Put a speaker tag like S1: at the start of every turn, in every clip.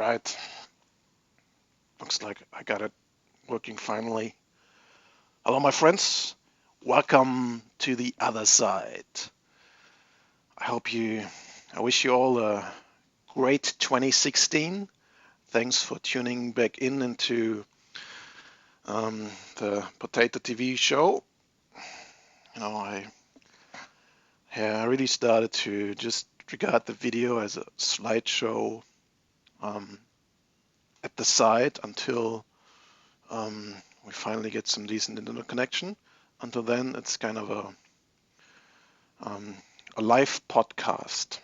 S1: right. Looks like I got it working finally. Hello, my friends. Welcome to the other side. I wish you all a great 2016. Thanks for tuning back into the Potato TV show. I really started to just regard the video as a slideshow at the side until we finally get some decent internet connection. Until then, it's kind of a live podcast.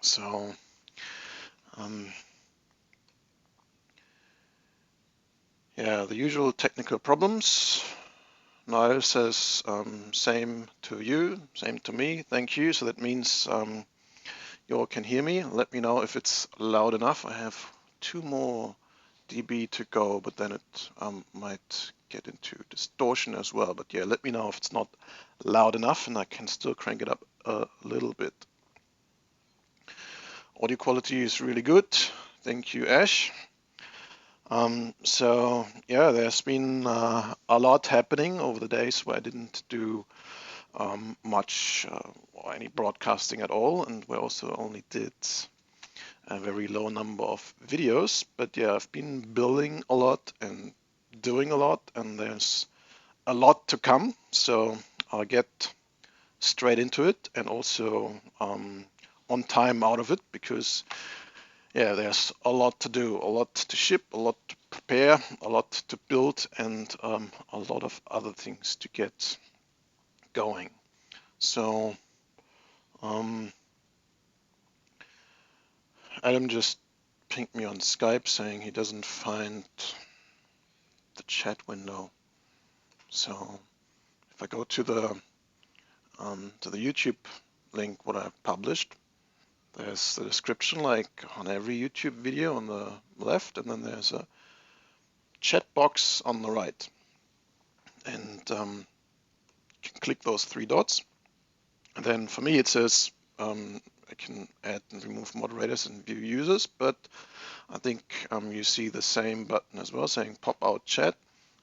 S1: So the usual technical problems. Niall says same to you, same to me, thank you. So that means you all can hear me. Let me know if it's loud enough. I have 2 more dB to go, but then it might get into distortion as well. But yeah, let me know if it's not loud enough and I can still crank it up a little bit. Audio quality is really good. Thank you, Ash. There's been a lot happening over the days where I didn't do much or any broadcasting at all, and we also only did a very low number of videos. But yeah, I've been building a lot and doing a lot, and there's a lot to come. So I'll get straight into it and also on time out of it, because there's a lot to do, a lot to ship, a lot to prepare, a lot to build, and a lot of other things to get going. So Adam just pinged me on Skype saying he doesn't find the chat window. So if I go to the YouTube link, what I've published, there's the description like on every YouTube video on the left, and then there's a chat box on the right. And you can click those 3 dots. And then for me it says I can add and remove moderators and view users, but I think you see the same button as well saying pop out chat,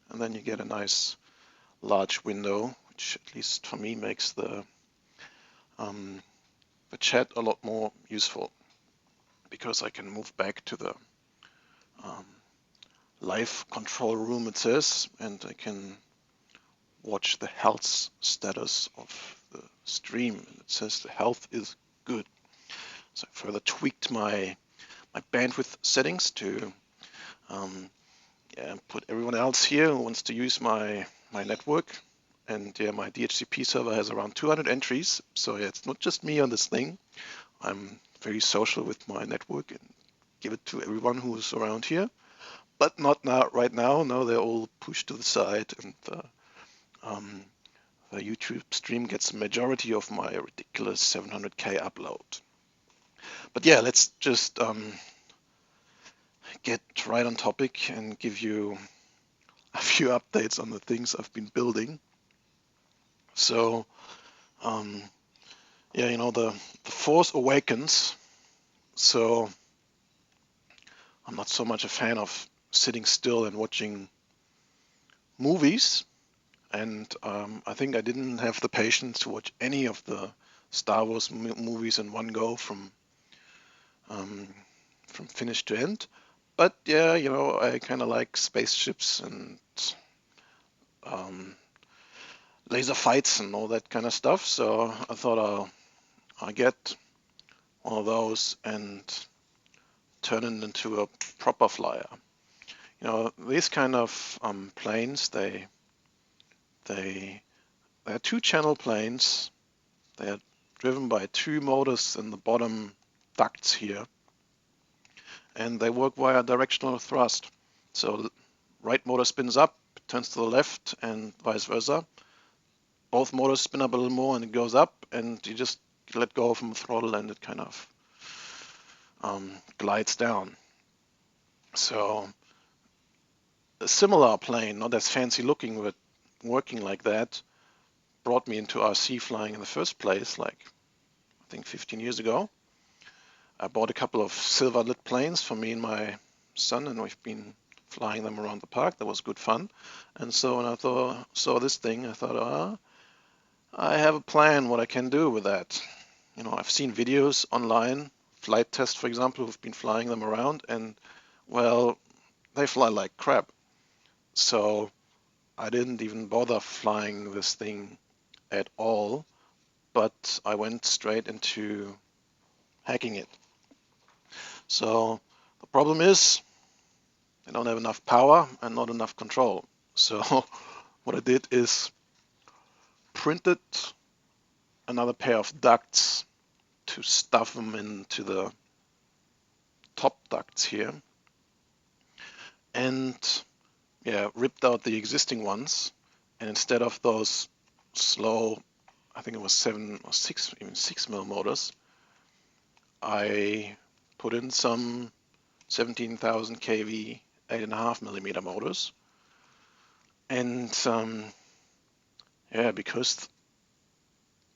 S1: and then you get a nice large window, which at least for me makes the chat a lot more useful, because I can move back to the live control room, it says, and I can watch the health status of the stream. And it says the health is good. So I further tweaked my bandwidth settings to put everyone else here who wants to use my network. And my DHCP server has around 200 entries. So it's not just me on this thing. I'm very social with my network and give it to everyone who's around here. But not now, right now. No, they're all pushed to the side, and the YouTube stream gets the majority of my ridiculous 700K upload. But yeah, let's just get right on topic and give you a few updates on the things I've been building. So, the Force Awakens. So I'm not so much a fan of sitting still and watching movies. And I think I didn't have the patience to watch any of the Star Wars movies in one go from finish to end. But I kind of like spaceships and laser fights and all that kind of stuff. So I thought I'll get one of those and turn it into a proper flyer. These kind of planes, they're 2-channel planes. They are driven by 2 motors in the bottom ducts here, and they work via directional thrust. So right motor spins up, turns to the left, and vice versa. Both motors spin up a little more and it goes up, and you just let go from the throttle and it kind of glides down. So a similar plane, not as fancy looking, but working like that, brought me into RC flying in the first place, like I think 15 years ago. I bought a couple of silver lit planes for me and my son, and we've been flying them around the park. That was good fun. And so when I saw this thing, I thought, I have a plan what I can do with that. You know, I've seen videos online, flight tests, for example, who've been flying them around, and well, they fly like crap. So I didn't even bother flying this thing at all, but I went straight into hacking it. So the problem is they don't have enough power and not enough control. So what I did is printed another pair of ducts to stuff them into the top ducts here, and yeah, ripped out the existing ones, and instead of those slow, I think it was 7 or 6, even 6 mil motors, I put in some 17,000 kV 8.5 millimeter motors, and yeah, because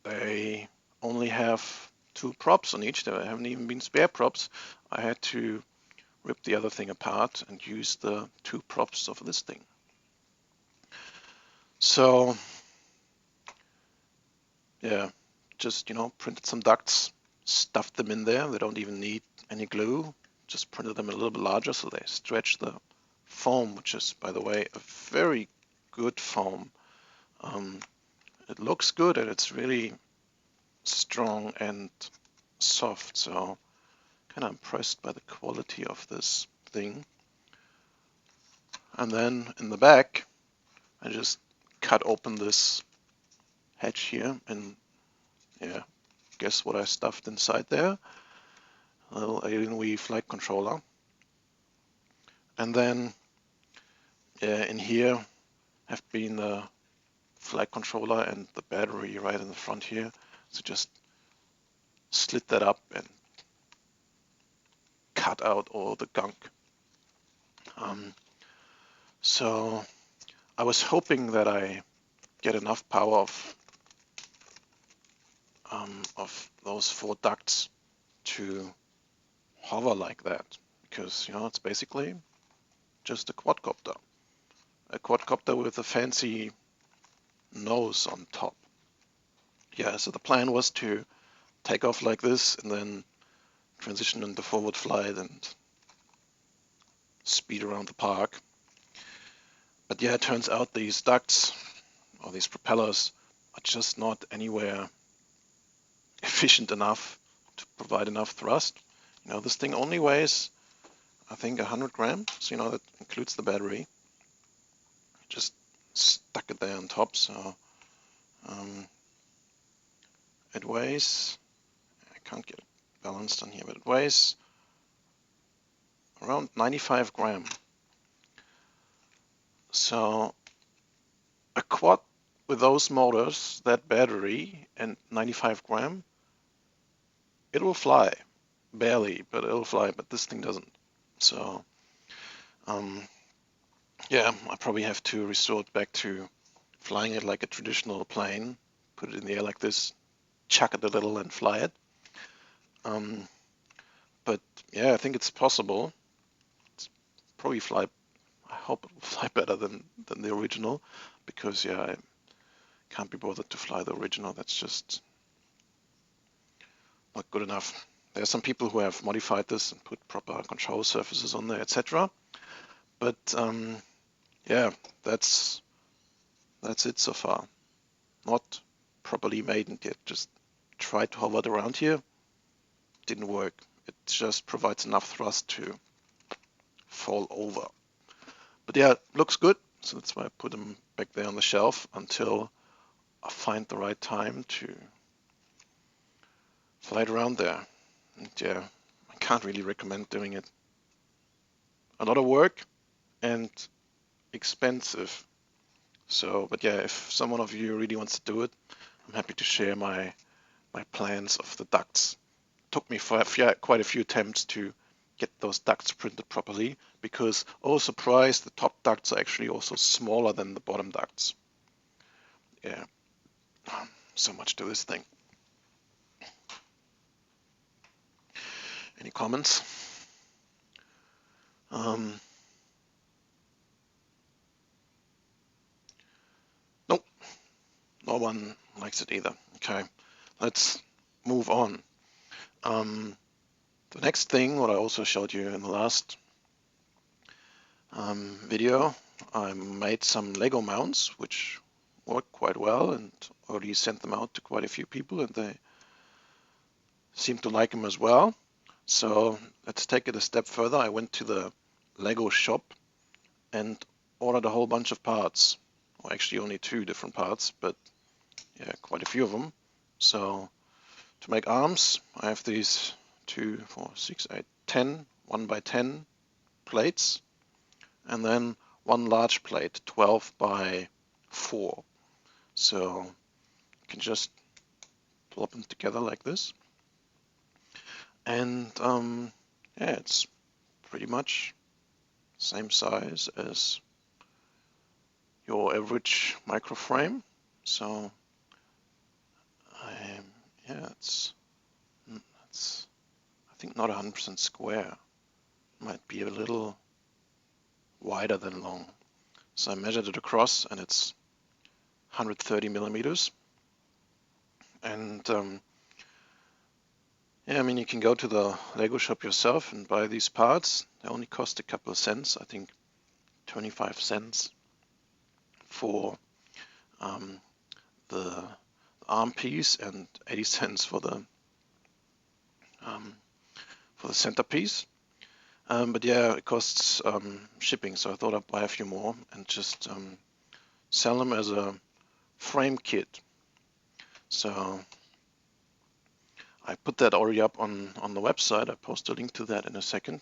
S1: they only have 2 props on each, there haven't even been spare props, I had to rip the other thing apart and use the 2 props of this thing. So yeah, just, you know, printed some ducts, stuffed them in there. They don't even need any glue. Just printed them a little bit larger so they stretch the foam, which is, by the way, a very good foam. It looks good and it's really strong and soft, so kind of impressed by the quality of this thing. And then in the back, I just cut open this hatch here, and yeah, guess what I stuffed inside there? A little Alienware flight controller. And then in here have been the flight controller and the battery right in the front here. So just slit that up and cut out all the gunk. So I was hoping that I get enough power of those 4 ducts to hover like that, because you know it's basically just a quadcopter with a fancy nose on top. Yeah, so the plan was to take off like this and then transition into forward flight and speed around the park. But yeah, it turns out these ducts or these propellers are just not anywhere efficient enough to provide enough thrust. You know, this thing only weighs, I think, 100 grams. So, you know, that includes the battery. Just stuck it there on top. So it weighs, I can't get it balanced on here, but it weighs around 95 grams. So a quad with those motors, that battery, and 95 grams, it will fly. Barely, but it'll fly, but this thing doesn't. So, yeah, I probably have to resort back to flying it like a traditional plane, put it in the air like this, chuck it a little and fly it. But yeah, I think it's possible. It's probably fly, I hope it will fly better than the original, because yeah, I can't be bothered to fly the original. That's just not good enough. There are some people who have modified this and put proper control surfaces on there, etc. But yeah, that's it so far. Not properly made yet. Just tried to hover it around here. Didn't work. It just provides enough thrust to fall over. But yeah, it looks good. So that's why I put them back there on the shelf until I find the right time to fly it around there. And yeah, I can't really recommend doing it. A lot of work and expensive. So, but yeah, if someone of you really wants to do it, I'm happy to share my plans of the ducts. Took me quite a few attempts to get those ducts printed properly, because, oh surprise, the top ducts are actually also smaller than the bottom ducts. Yeah, so much to this thing. Any comments? Nope, no one likes it either. Okay, let's move on. The next thing, what I also showed you in the last video, I made some Lego mounts, which worked quite well, and already sent them out to quite a few people, and they seem to like them as well. So let's take it a step further. I went to the Lego shop and ordered a whole bunch of parts. Well, actually only 2 different parts, but yeah, quite a few of them. So to make arms, I have these 2, 4, 6, 8, 10 1x10 plates, and then one large plate, 12 by 4. So you can just plop them together like this. And yeah, it's pretty much same size as your average microframe. So yeah, it's I think not 100% square. Might be a little wider than long. So I measured it across, and it's 130 millimeters. And yeah, I mean, you can go to the Lego shop yourself and buy these parts. They only cost a couple of cents, I think 25 cents for the arm piece and 80 cents for the centerpiece. But yeah, it costs shipping, so I thought I'd buy a few more and just sell them as a frame kit. So I put that already up on the website. I post a link to that in a second.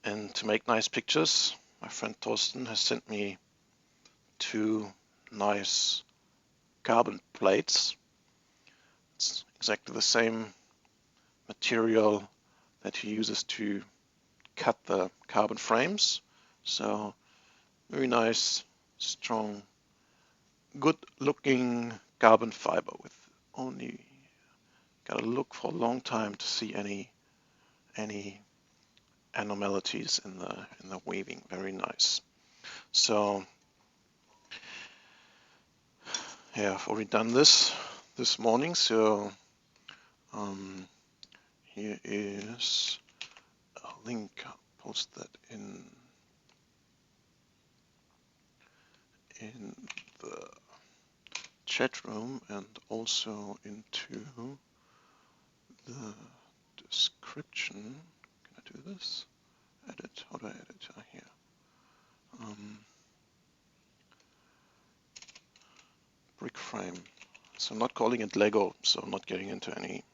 S1: And to make nice pictures, my friend Thorsten has sent me 2 nice carbon plates. It's exactly the same material that he uses to cut the carbon frames. So very nice, strong, good looking carbon fiber with only gotta look for a long time to see any anomalies in the weaving. Very nice. So yeah, I've already done this morning. So here is a link. I'll post that in the chat room and also into the description. Can I do this? Edit. How do I edit? Here. Brick frame. So I'm not calling it Lego. So I'm not getting into any.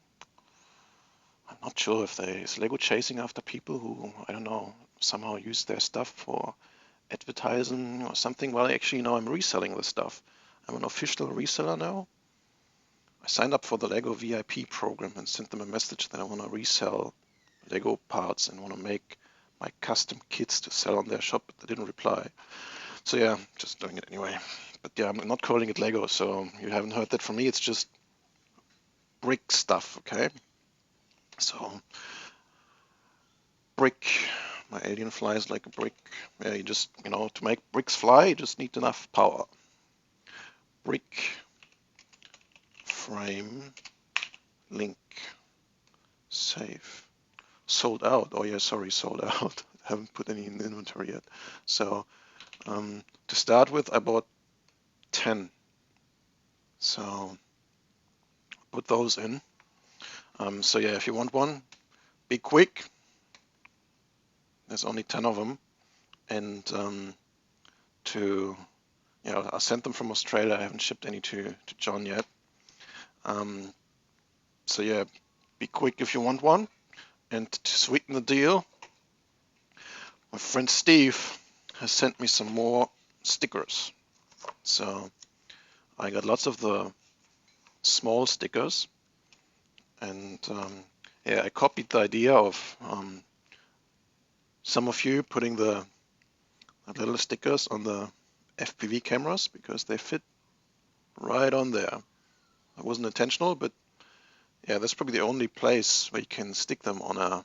S1: I'm not sure if is Lego chasing after people who, I don't know, somehow use their stuff for advertising or something. Well, actually, no, I'm reselling the stuff. I'm an official reseller now. I signed up for the Lego VIP program and sent them a message that I want to resell Lego parts and want to make my custom kits to sell on their shop, but they didn't reply. So yeah, just doing it anyway. But yeah, I'm not calling it Lego, so you haven't heard that from me. It's just brick stuff, okay? So brick, my alien flies like a brick. Yeah, you just, to make bricks fly, you just need enough power. Brick frame link save. Sold out. Oh yeah, sorry, sold out. Haven't put any in the inventory yet. So to start with, I bought 10. So put those in. So yeah, if you want one, be quick. There's only 10 of them, and I sent them from Australia. I haven't shipped any to John yet. So yeah, be quick if you want one. And to sweeten the deal, my friend Steve has sent me some more stickers. So I got lots of the small stickers, and yeah, I copied the idea of some of you putting the little stickers on the FPV cameras because they fit right on there. It wasn't intentional, but yeah, that's probably the only place where you can stick them on a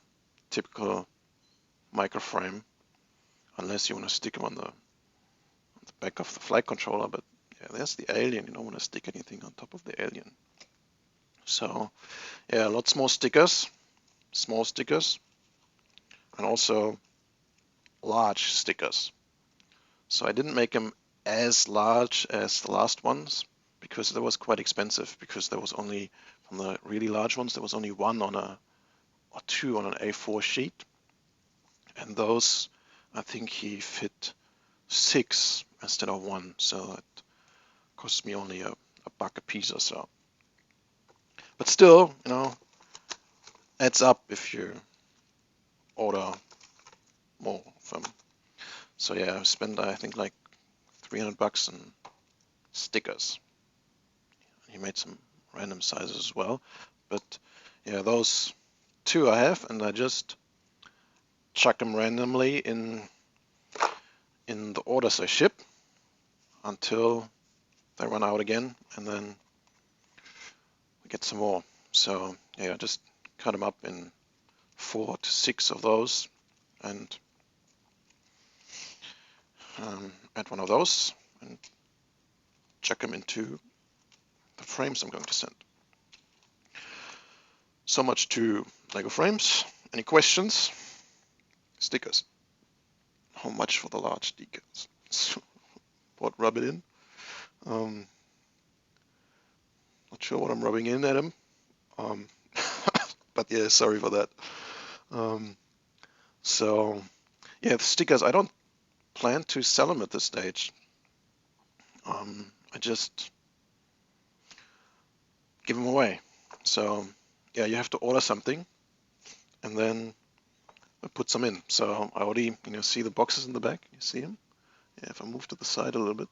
S1: typical microframe, unless you want to stick them on the back of the flight controller. But yeah, there's the alien. You don't want to stick anything on top of the alien. So yeah, lots more stickers, small stickers, and also large stickers. So I didn't make them as large as the last ones because that was quite expensive, because there was only, from the really large ones, there was only one on a, or two on an A4 sheet. And those, I think he fit 6 instead of 1. So it cost me only a buck a piece or so. But still, you know, adds up if you order more of them. So yeah, I spent, I think, like $300 on stickers. He made some random sizes as well. But yeah, those 2 I have, and I just chuck them randomly in the orders I ship until they run out again, and then we get some more. So yeah, I just cut them up in 4 to 6 of those, and add one of those and chuck them into the frames I'm going to send. So much to Lego frames. Any questions? Stickers. How much for the large decals? What, rub it in? Not sure what I'm rubbing in at him. But yeah, sorry for that. So yeah, the stickers, I don't plan to sell them at this stage. I just give them away. So yeah, you have to order something and then I put some in. So I already, see the boxes in the back. You see them? Yeah, if I move to the side a little bit,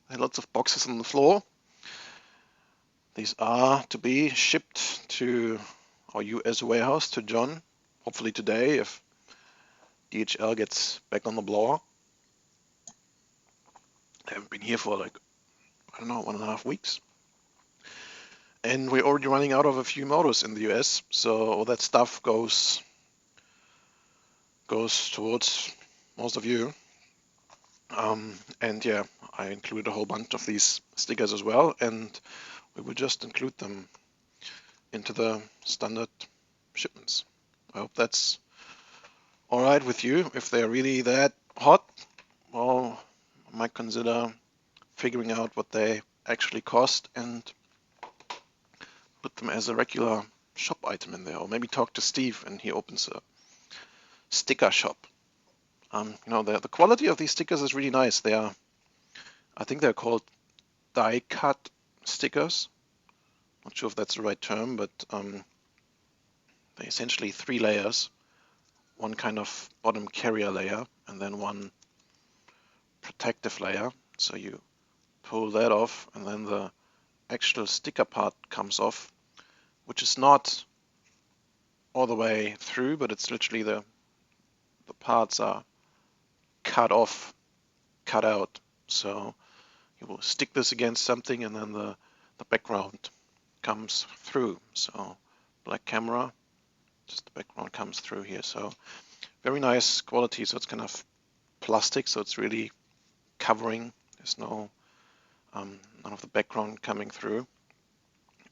S1: there are lots of boxes on the floor. These are to be shipped to our US warehouse to John, hopefully today if DHL gets back on the blower. They haven't been here for like, I don't know, 1.5 weeks. And we're already running out of a few motors in the US, so all that stuff goes towards most of you. And yeah, I included a whole bunch of these stickers as well, and we will just include them into the standard shipments. I hope that's all right with you. If they're really that hot, well, I might consider figuring out what they actually cost and put them as a regular shop item in there, or maybe talk to Steve and he opens a sticker shop. The quality of these stickers is really nice. I think they're called die cut stickers. Not sure if that's the right term, but they're essentially 3 layers. One kind of bottom carrier layer and then one protective layer. So you pull that off and then the actual sticker part comes off, which is not all the way through, but it's literally the parts are cut off, cut out. So you will stick this against something and then the background comes through. So black camera, just the background comes through here. So very nice quality. So it's kind of plastic, so it's really covering. There's no none of the background coming through.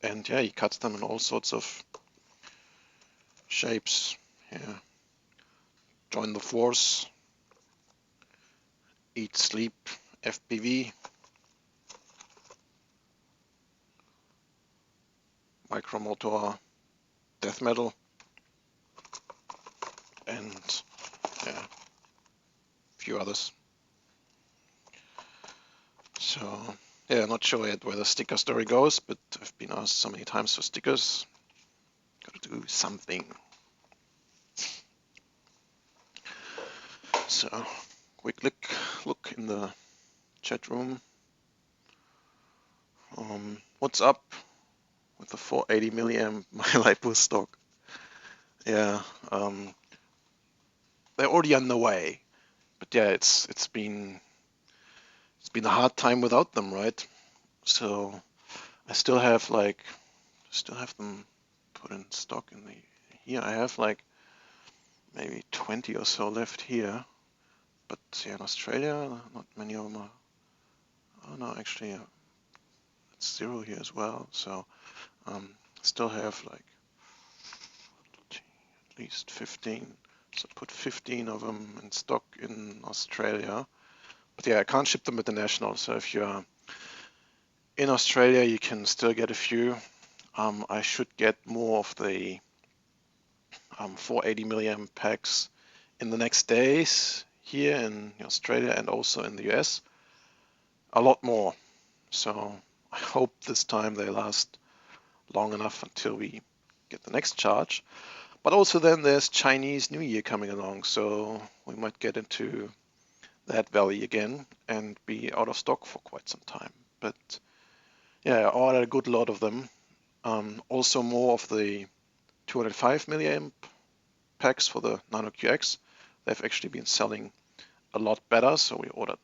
S1: And yeah, he cuts them in all sorts of shapes. Yeah. Join the force, eat, sleep, FPV, micromotor, death metal, and yeah, a few others. So yeah, not sure yet where the sticker story goes, but I've been asked so many times for stickers. Gotta do something. So quick look in the chat room. What's up with the 480 milliamp MyLipo stock? Yeah, they're already on the way, but yeah, it's been a hard time without them, right? So I still have them put in stock in the here. I have like maybe 20 or so left here. But yeah, in Australia, not many of them are. Oh no, actually, it's 0 here as well. So still have like at least 15. So put 15 of them in stock in Australia. But yeah, I can't ship them international. So if you're in Australia, you can still get a few. I should get more of the 480 milliamp packs in the next days here in Australia and also in the US. A lot more. So I hope this time they last long enough until we get the next charge. But also then there's Chinese New Year coming along, so we might get into that valley again and be out of stock for quite some time. But yeah, I ordered a good lot of them. Also more of the 205 milliamp packs for the Nano QX. They've actually been selling a lot better, so we ordered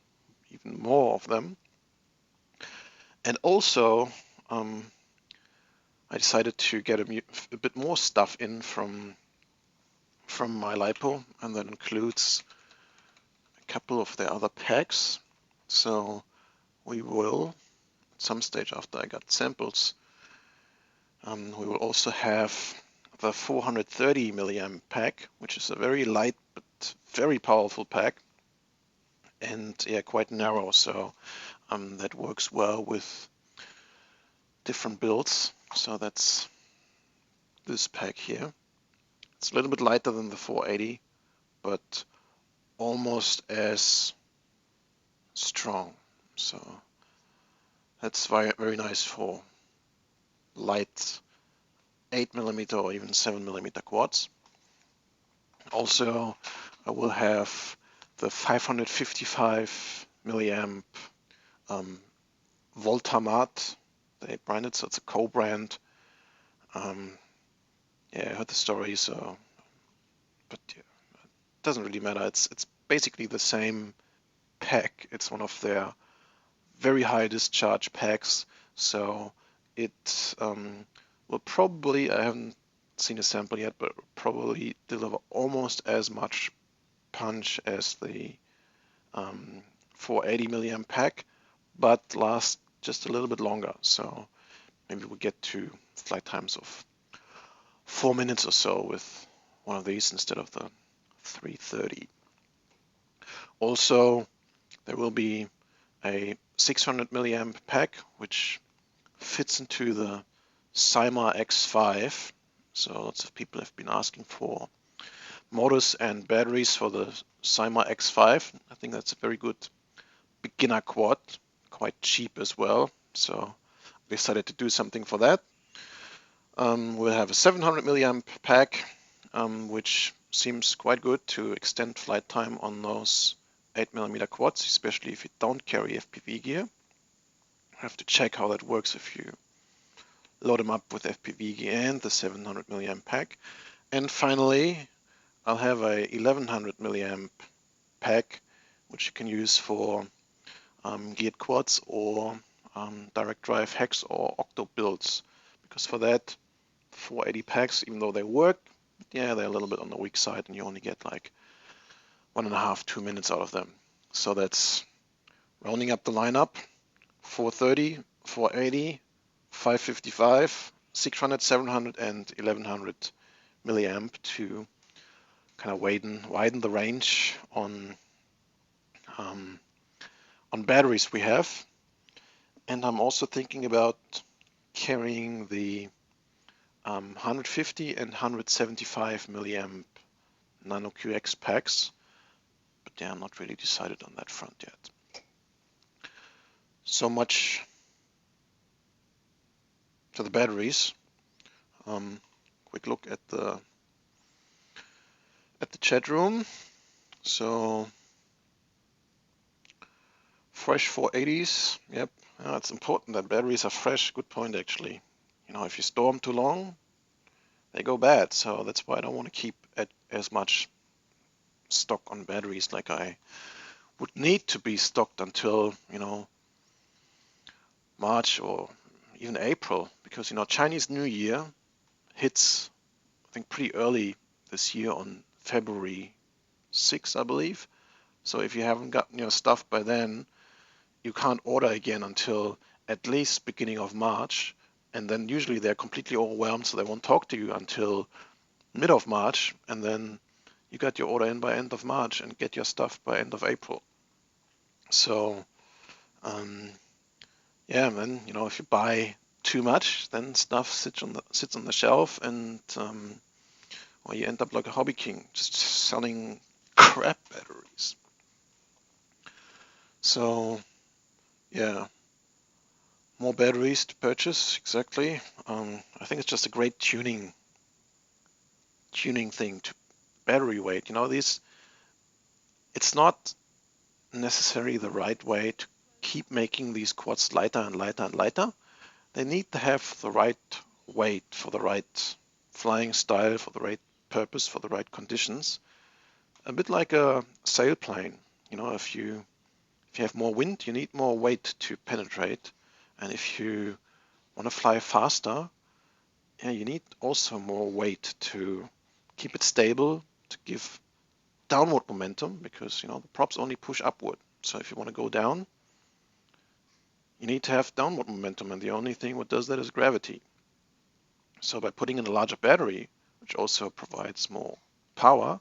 S1: even more of them. And also, I decided to get a bit more stuff in from my LiPo, and that includes a couple of the other packs. So we will, at some stage after I got samples, we will also have the 430 milliamp pack, which is a very light but very powerful pack, and yeah, quite narrow. So that works well with different builds. So that's this pack here. It's a little bit lighter than the 480, but almost as strong. So that's very, very nice for light 8mm or even 7mm quads. Also, I will have the 555 milliamp Voltamat. They brand it, so it's a co-brand. Yeah, I heard the story, so but yeah, it doesn't really matter. It's basically the same pack. It's one of their very high discharge packs, so it will probably, I haven't seen a sample yet, but probably deliver almost as much punch as the 480 milliamp pack, but last just a little bit longer. So maybe we get to flight times of 4 minutes or so with one of these instead of the 330. Also, there will be a 600 milliamp pack, which fits into the Cyma X5. So lots of people have been asking for motors and batteries for the Cyma X5. I think that's a very good beginner quad, quite cheap as well. So I decided to do something for that. We'll have a 700 milliamp pack, which seems quite good to extend flight time on those 8mm quads, especially if you don't carry FPV gear. I have to check how that works if you load them up with FPV gear and the 700 milliamp pack. And finally, I'll have a 1100 milliamp pack, which you can use for geared quads or direct drive hex or octo builds. Because for that, 480 packs, even though they work, yeah, they're a little bit on the weak side, and you only get like 1.5, 2 minutes out of them. So that's rounding up the lineup: 430, 480, 555, 600, 700, and 1100 milliamp to kind of widen the range on batteries we have. And I'm also thinking about carrying the 150 and 175 milliamp Nano QX packs, but yeah, I'm not really decided on that front yet. So much to the batteries. Quick look at the chat room. So fresh 480s. Yep, yeah, it's important that batteries are fresh. Good point, actually. You know, if you store them too long, they go bad. So that's why I don't want to keep as much stock on batteries like I would need to be stocked until, you know, March or even April, because, you know, Chinese New Year hits, I think, pretty early this year on February 6th, I believe. So if you haven't gotten your stuff by then, you can't order again until at least beginning of March. And then usually they're completely overwhelmed, so they won't talk to you until mid of March. And then you got your order in by end of March and get your stuff by end of April. So yeah, and then if you buy too much, then stuff sits on the shelf, and well, you end up like a hobby king, just selling crap batteries. So yeah, more batteries to purchase, exactly. I think it's just a great tuning thing to battery weight. It's not necessarily the right way to keep making these quads lighter and lighter and lighter. They need to have the right weight for the right flying style, for the right purpose, for the right conditions. A bit like a sailplane. If you have more wind, you need more weight to penetrate. And if you want to fly faster, yeah, you need also more weight to keep it stable, to give downward momentum, because the props only push upward. So if you want to go down, you need to have downward momentum, and the only thing what does that is gravity. So by putting in a larger battery, which also provides more power,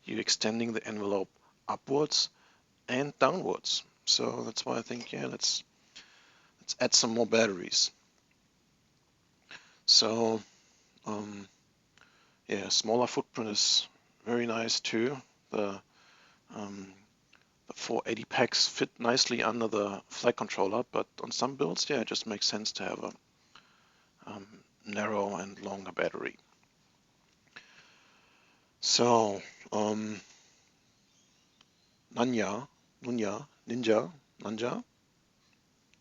S1: you're extending the envelope upwards and downwards. So that's why I think, yeah, let's add some more batteries. So yeah, smaller footprint is very nice too. The 480 packs fit nicely under the flight controller, but on some builds, yeah, it just makes sense to have a narrow and longer battery. So Nanja,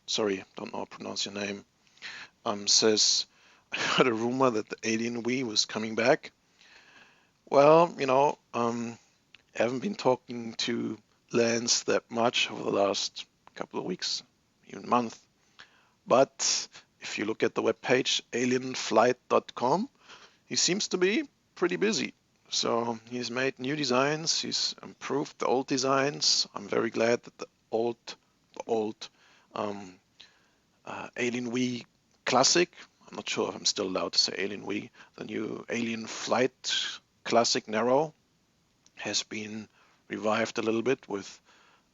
S1: sorry, don't know how to pronounce your name, says, I heard a rumor that the Alien Wii was coming back. Well, I haven't been talking to Lance that much over the last couple of weeks, even month. But if you look at the webpage, alienflight.com, he seems to be pretty busy. So he's made new designs, he's improved the old designs. I'm very glad that the old Alien Wii Classic, I'm not sure if I'm still allowed to say Alien Wii, the new Alien Flight Classic Narrow has been revived a little bit with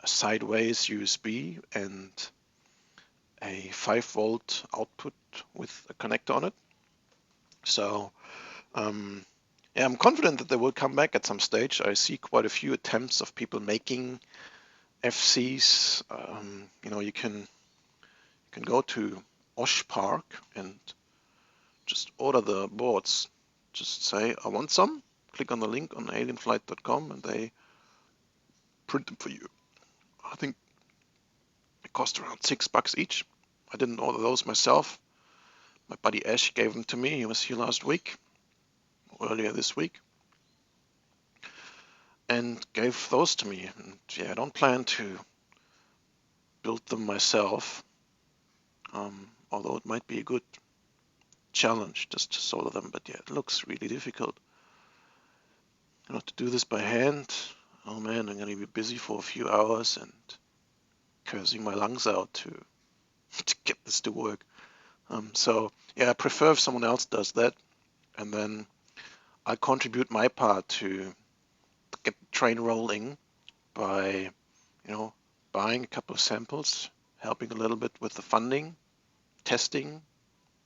S1: a sideways USB and a 5-volt output with a connector on it. So yeah, I'm confident that they will come back at some stage. I see quite a few attempts of people making FCs. You can go to Osh Park and just order the boards. Just say, I want some. Click on the link on alienflight.com and they print them for you. I think it cost around $6 each. I didn't order those myself. My buddy Ash gave them to me. He was here last week, earlier this week, and gave those to me. And yeah, I don't plan to build them myself, although it might be a good challenge just to solder them. But yeah, it looks really difficult. To do this by hand, oh man, I'm going to be busy for a few hours and cursing my lungs out to get this to work. So yeah, I prefer if someone else does that, and then I contribute my part to get the train rolling by, buying a couple of samples, helping a little bit with the funding, testing,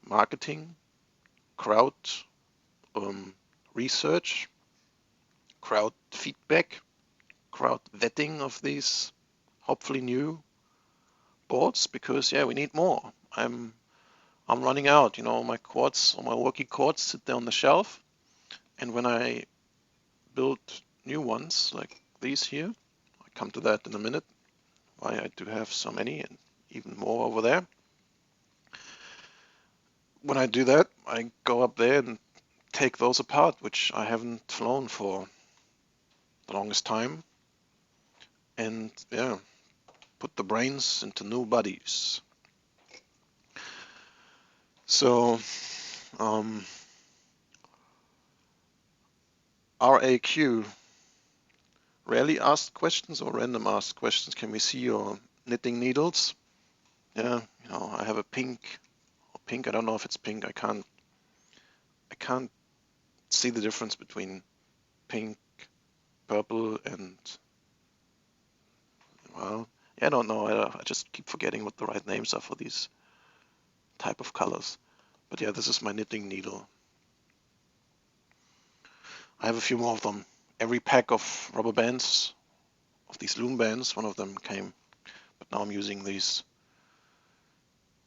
S1: marketing, crowd research, crowd feedback, crowd vetting of these hopefully new boards, because yeah, we need more. I'm running out. My quads, or my working quads, sit there on the shelf, and when I build new ones like these here, I come to that in a minute, why I do have so many and even more over there. When I do that, I go up there and take those apart, which I haven't flown for the longest time, and yeah, put the brains into new bodies. So RAQ rarely asked questions or random asked questions. Can we see your knitting needles? Yeah, I have a pink, I don't know if it's pink. I can't see the difference between pink, purple, and, well, yeah, I don't know. I just keep forgetting what the right names are for these type of colors. But yeah, this is my knitting needle. I have a few more of them. Every pack of rubber bands, of these loom bands, one of them came. But now I'm using these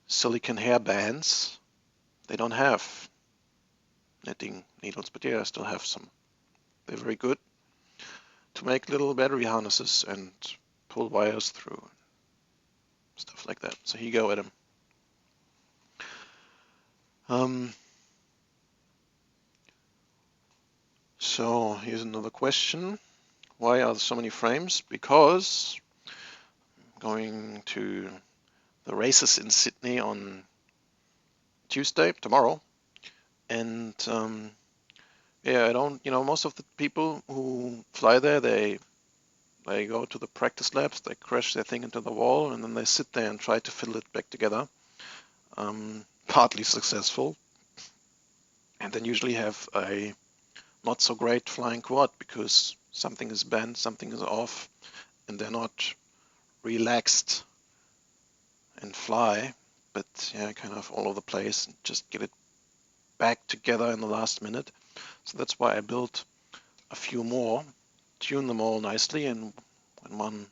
S1: silicone hair bands. They don't have knitting needles, but yeah, I still have some. They're very good to make little battery harnesses and pull wires through, stuff like that. So here you go, Adam. So here's another question. Why are there so many frames? Because going to the races in Sydney on Tuesday, tomorrow, and yeah, I don't, most of the people who fly there, they go to the practice labs, they crash their thing into the wall, and then they sit there and try to fiddle it back together. Partly successful, and then usually have a not so great flying quad because something is bent, something is off, and they're not relaxed and fly, but yeah, kind of all over the place and just get it back together in the last minute. So that's why I built a few more, tune them all nicely, and when one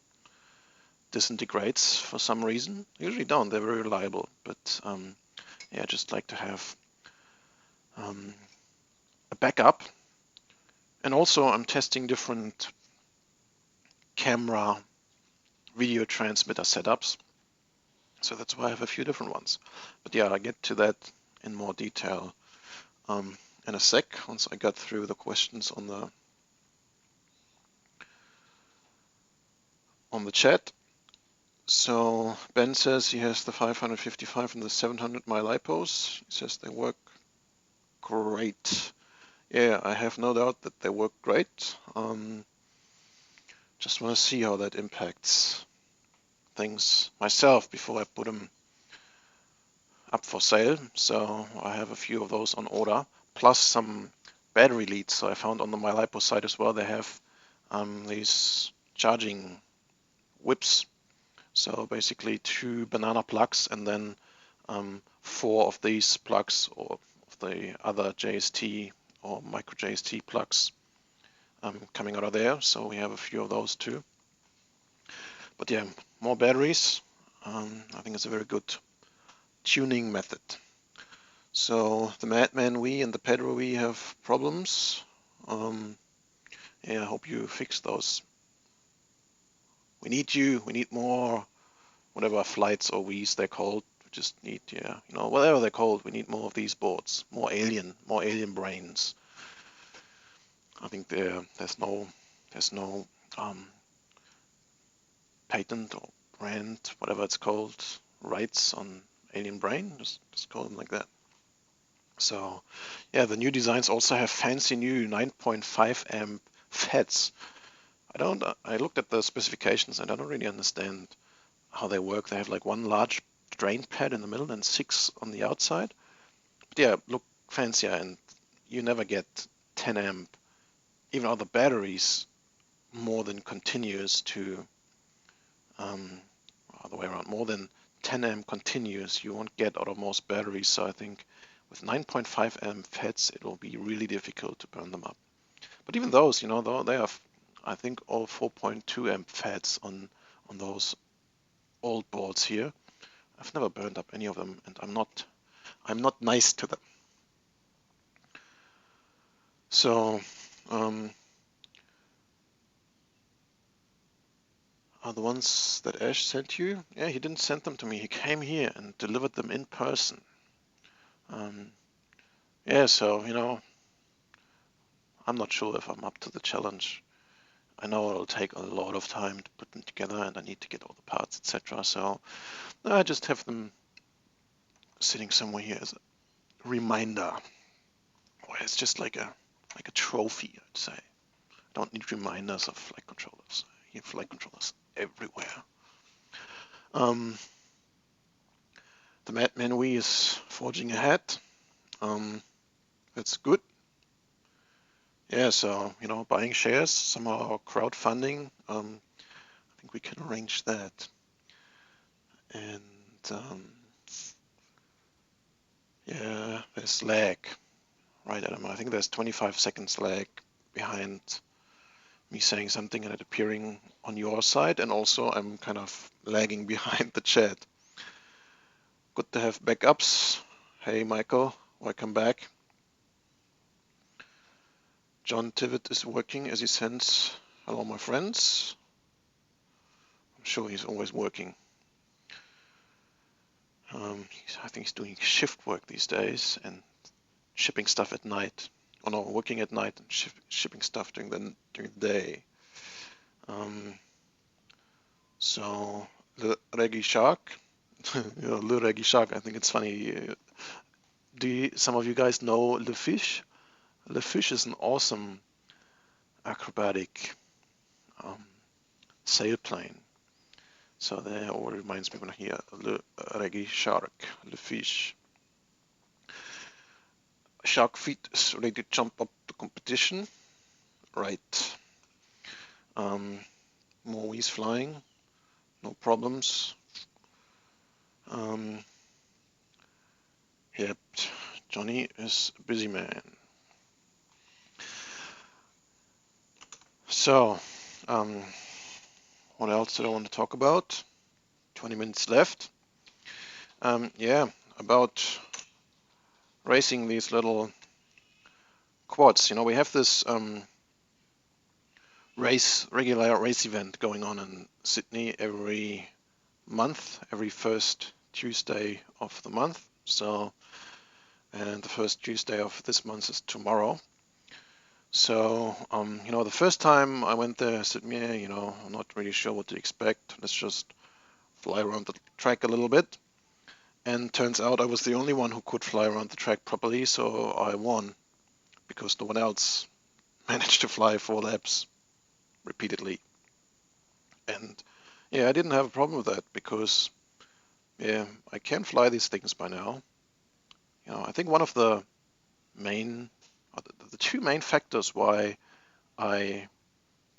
S1: disintegrates for some reason, usually don't, they're very reliable, but yeah, I just like to have a backup. And also I'm testing different camera video transmitter setups, so that's why I have a few different ones. But yeah, I'll get to that in more detail in a sec, once I got through the questions on the chat. So Ben says he has the 555 and the 700 mile IPOs. He says they work great. Yeah, I have no doubt that they work great. Just want to see how that impacts things myself before I put them up for sale. So I have a few of those on order, plus some battery leads. So I found on the MyLipo site as well, they have these charging whips. So basically 2 banana plugs and then 4 of these plugs or of the other JST or micro JST plugs coming out of there. So we have a few of those too. But yeah, more batteries. I think it's a very good tuning method. So the Madman Wii and the Pedro Wii have problems. Yeah, I hope you fix those. We need you. We need more, whatever flights or Wiis they're called. We just need, yeah, whatever they're called. We need more of these boards, more alien brains. I think there's no patent or brand, whatever it's called, rights on alien brain. Just call them like that. So yeah, the new designs also have fancy new 9.5 amp FETs. I looked at the specifications and I don't really understand how they work. They have like one large drain pad in the middle and 6 on the outside. But yeah, look fancier, and you never get 10 amp, even other batteries, more than continuous to, other way around, more than 10 amp continuous you won't get out of most batteries. So I think with 9.5 amp FETs, it will be really difficult to burn them up. But even those, though they have, I think, all 4.2 amp FETs on those old boards here. I've never burned up any of them, and I'm not nice to them. So are the ones that Ash sent you? Yeah, he didn't send them to me. He came here and delivered them in person. Yeah, so I'm not sure if I'm up to the challenge. I know it'll take a lot of time to put them together, and I need to get all the parts, etc. So I just have them sitting somewhere here as a reminder. Or it's just like a trophy, I'd say. Don't need reminders of flight controllers. You have flight controllers everywhere. The Madman Wii is forging ahead. That's good. Yeah, so, buying shares, somehow crowdfunding, I think we can arrange that. And yeah, there's lag, right, Adam? I think there's 25 seconds lag behind me saying something and it appearing on your side, and also I'm kind of lagging behind the chat. Good to have backups. Hey, Michael, welcome back. John Tivitt is working as he sends hello, my friends. I'm sure he's always working. I think he's doing shift work these days and shipping stuff at night. Oh no, working at night and shipping stuff during the day. So the Reggie Shark, Le Reggie Shark. I think it's funny. Some of you guys know Le Fish? Le Fish is an awesome acrobatic sailplane. So that all reminds me when I hear Le Reggie Shark, Le Fish. Shark Feet is ready to jump up the competition. Right. More Wii's flying. No problems. Yep. Johnny is a busy man. So, what else did I want to talk about? 20 minutes left. Yeah, about racing these little quads. We have this regular race event going on in Sydney every month, every first Tuesday of the month. So, and the first Tuesday of this month is tomorrow. So, the first time I went there, I said, yeah, I'm not really sure what to expect. Let's just fly around the track a little bit. And turns out I was the only one who could fly around the track properly, so I won because no one else managed to fly 4 laps repeatedly. And yeah, I didn't have a problem with that because yeah, I can fly these things by now. I think one of the two main factors why I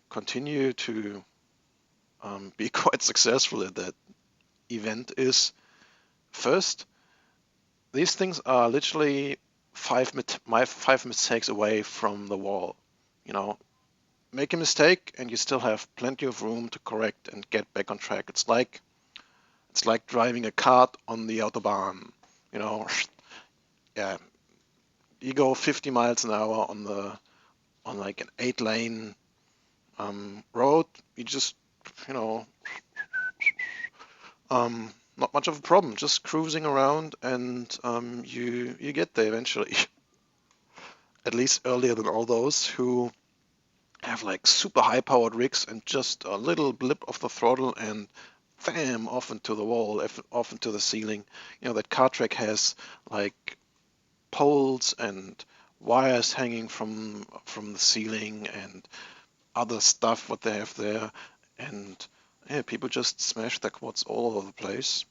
S1: continue to be quite successful at that event is, first, these things are literally 5 mistakes away from the wall. Make a mistake and you still have plenty of room to correct and get back on track. It's like driving a kart on the autobahn. Yeah, you go 50 miles an hour on like an 8-lane road. You just not much of a problem. Just cruising around and you get there eventually. At least earlier than all those who have like super high-powered rigs and just a little blip of the throttle and bam, off into the wall, off into the ceiling. That car track has like poles and wires hanging from the ceiling and other stuff what they have there, and yeah, people just smash their quads all over the place,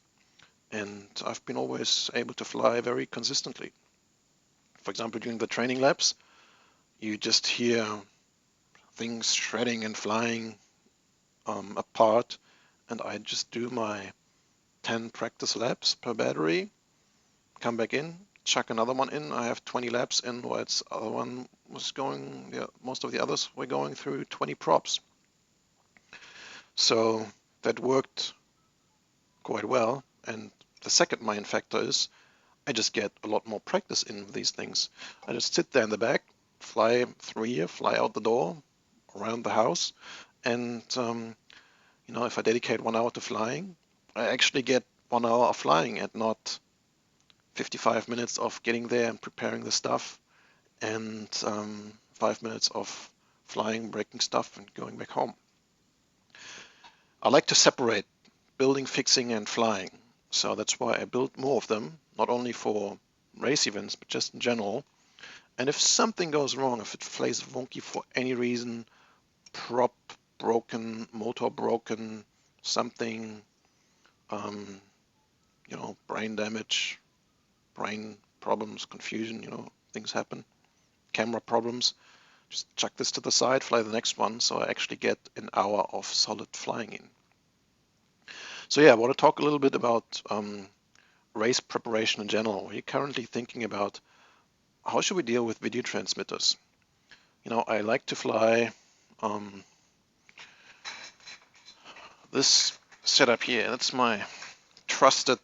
S1: and I've been always able to fly very consistently. For example, during the training laps, you just hear things shredding and flying apart, and I just do my 10 practice laps per battery, come back in, chuck another one in. I have 20 laps in, while the other one was going, most of the others were going through 20 props. So that worked quite well. And the second main factor is I just get a lot more practice in these things. I just sit there in the back, fly through here, fly out the door, around the house, and if I dedicate 1 hour to flying, I actually get 1 hour of flying and not 55 minutes of getting there and preparing the stuff and 5 minutes of flying, breaking stuff, and going back home. I like to separate building, fixing, and flying. So that's why I build more of them, not only for race events, but just in general. And if something goes wrong, if it flies wonky for any reason, prop broken, motor broken, something, you know, brain damage, brain problems, confusion, you know, things happen, camera problems. Just chuck this to the side, fly the next one, so I actually get an hour of solid flying in. So yeah, I want to talk a little bit about race preparation in general. We're currently thinking about how should we deal with video transmitters. You know, I like to fly this setup here. That's my trusted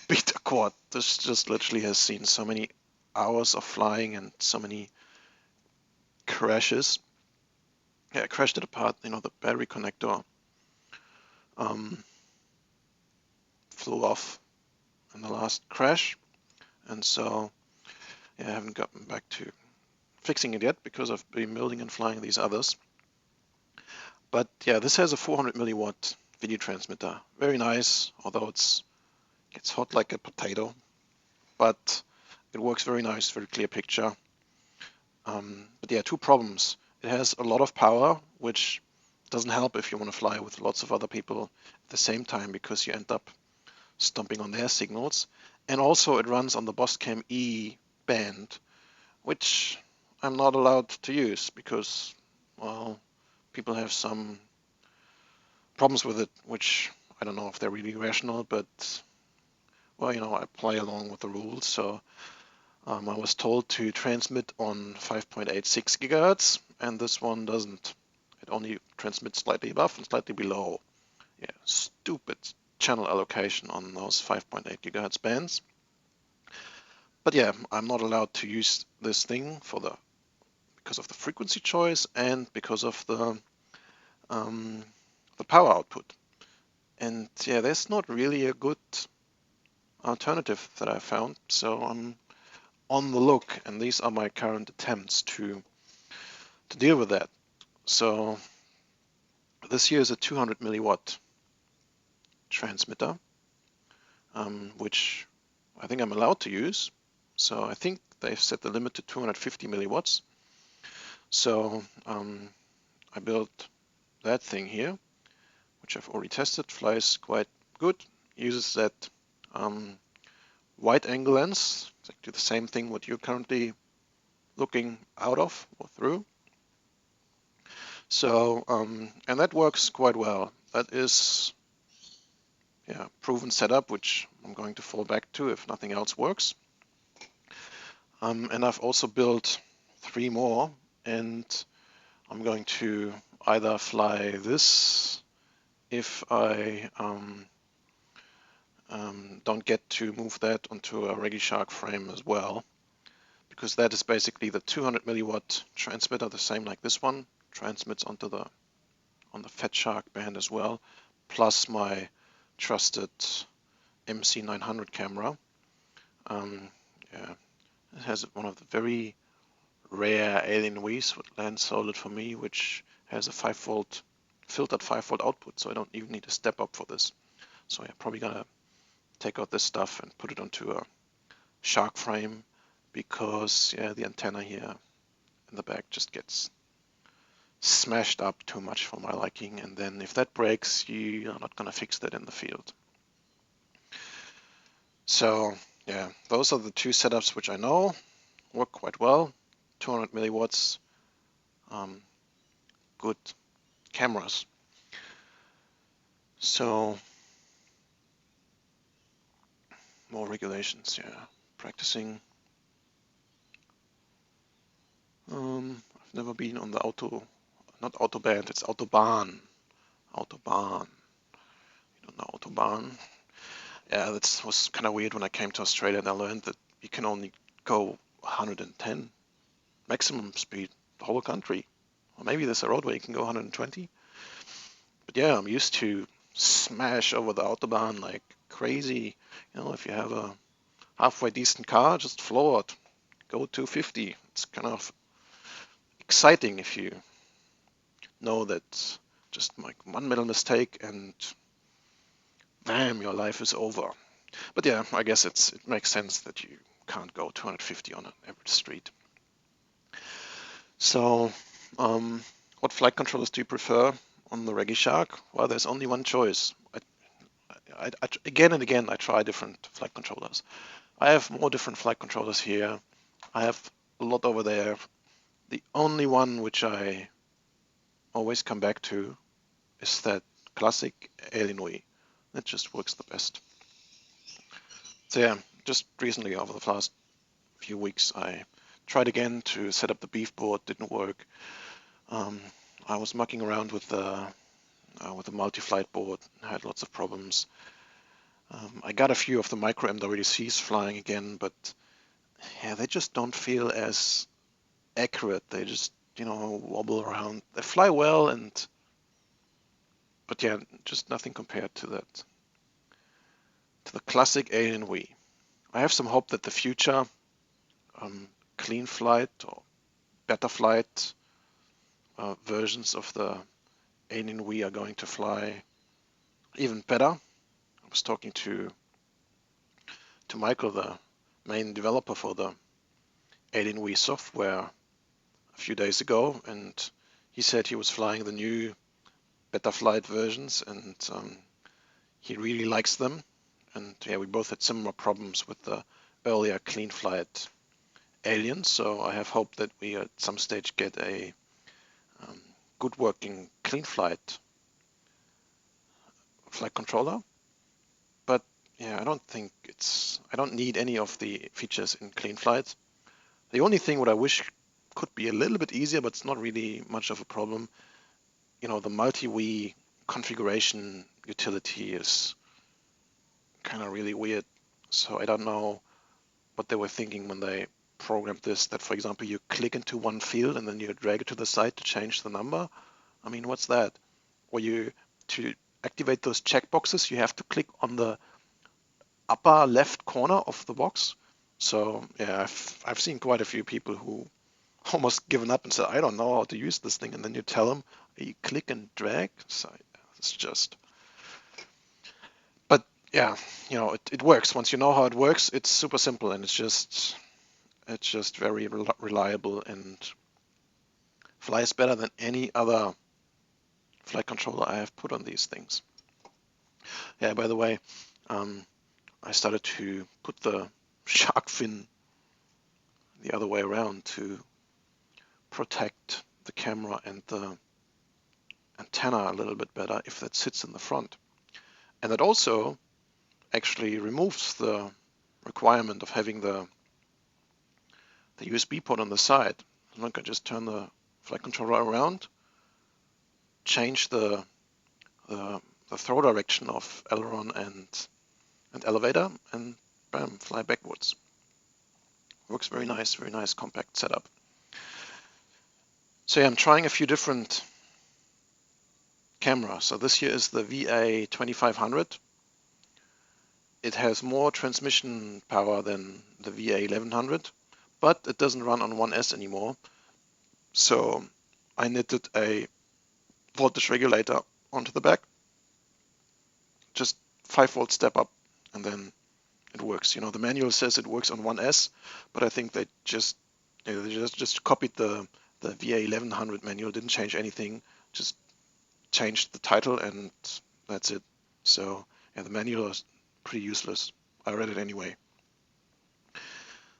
S1: beta quad. This just literally has seen so many hours of flying and so many crashes. Yeah, I crashed it apart. You know, the battery connector flew off in the last crash, and so yeah, I haven't gotten back to fixing it yet because I've been building and flying these others. But yeah, this has a 400 milliwatt video transmitter. Very nice, although it's hot like a potato, but it works very nice, very clear picture. But yeah, two problems. It has a lot of power, which doesn't help if you want to fly with lots of other people at the same time because you end up stomping on their signals. And also it runs on the Boscam E band, which I'm not allowed to use because, well, people have some problems with it, which I don't know if they're really rational, but well, you know, I play along with the rules. So I was told to transmit on 5.86 gigahertz, and this one doesn't. It only transmits slightly above and slightly below. Yeah, stupid channel allocation on those 5.8 gigahertz bands. But yeah, I'm not allowed to use this thing because of the frequency choice and because of the power output. And yeah, there's not really a good alternative that I found. So I'm on the look, and these are my current attempts to deal with that. So this here is a 200 milliwatt transmitter, which I think I'm allowed to use. So I think they've set the limit to 250 milliwatts. So I built that thing here, which I've already tested, flies quite good, uses that wide angle lens, exactly the same thing what you're currently looking out of or through. So, and that works quite well. That is, yeah, proven setup, which I'm going to fall back to if nothing else works. And I've also built 3 more, and I'm going to either fly this if I don't get to move that onto a ReggieShark frame as well, because that is basically the 200 milliwatt transmitter, the same like this one, transmits on the Fat Shark band as well, plus my trusted MC900 camera. Yeah, it has one of the very rare Alienways with land solid for me, which has a 5-volt filtered 5-volt output, so I don't even need a step up for this. So yeah, probably gonna take out this stuff and put it onto a Shark frame because yeah, the antenna here in the back just gets smashed up too much for my liking, and then if that breaks, you are not gonna fix that in the field. So yeah, those are the two setups which I know work quite well. 200 milliwatts, good cameras. So more regulations, yeah. Practicing. I've never been on the not Autobahn, it's Autobahn. Autobahn. You don't know Autobahn? Yeah, that was kind of weird when I came to Australia and I learned that you can only go 110 maximum speed the whole country. Or maybe there's a road where you can go 120. But yeah, I'm used to smash over the Autobahn like crazy. You know, if you have a halfway decent car, just floor it. Go 250. It's kind of exciting if you know that just like one little mistake and bam, your life is over. But yeah, I guess it makes sense that you can't go 250 on an average street. So What flight controllers do you prefer on the Reggie Shark? Well, there's only one choice. Again and again, I try different flight controllers. I have more different flight controllers here. I have a lot over there. The only one which I always come back to is that classic Alienware. It just works the best. So yeah, just recently over the last few weeks, I tried again to set up the beef board. Didn't work. I was mucking around with the multi-flight board. Had lots of problems. I got a few of the micro MWCs flying again, but yeah, they just don't feel as accurate. They just, wobble around. They fly well, but yeah, just nothing compared to the classic Alienware. I have some hope that the future clean flight or better flight versions of the Alienware are going to fly even better. I was talking to Michael, the main developer for the Alienware software, a few days ago, and he said he was flying the new better flight versions, and he really likes them. And yeah, we both had similar problems with the earlier clean flight Alien, so I have hope that we at some stage get a good working clean flight controller. But yeah, I don't need any of the features in clean flight. The only thing what I wish could be a little bit easier, but it's not really much of a problem. The multi-Wii configuration utility is kind of really weird. So I don't know what they were thinking when they programmed this, that for example you click into one field and then you drag it to the side to change the number. I mean, what's that? Or to activate those checkboxes, you have to click on the upper left corner of the box. So yeah, I've seen quite a few people who almost given up and said, I don't know how to use this thing, and then you tell them you click and drag. So it's just, but yeah, it works. Once you know how it works, it's super simple, and it's just very reliable and flies better than any other flight controller I have put on these things. Yeah, by the way, I started to put the shark fin the other way around to protect the camera and the antenna a little bit better if that sits in the front. And that also actually removes the requirement of having the USB port on the side. I'm not going to just turn the flight controller around, change the throw direction of aileron and elevator, and bam, fly backwards. Works very nice compact setup. So yeah, I'm trying a few different cameras. So this here is the VA2500. It has more transmission power than the VA1100, but it doesn't run on 1S anymore. So I knitted a voltage regulator onto the back, just 5-volt step up, and then it works. The manual says it works on 1S, but I think they just copied the VA1100 manual, didn't change anything, just changed the title, and that's it. So yeah, the manual is pretty useless. I read it anyway.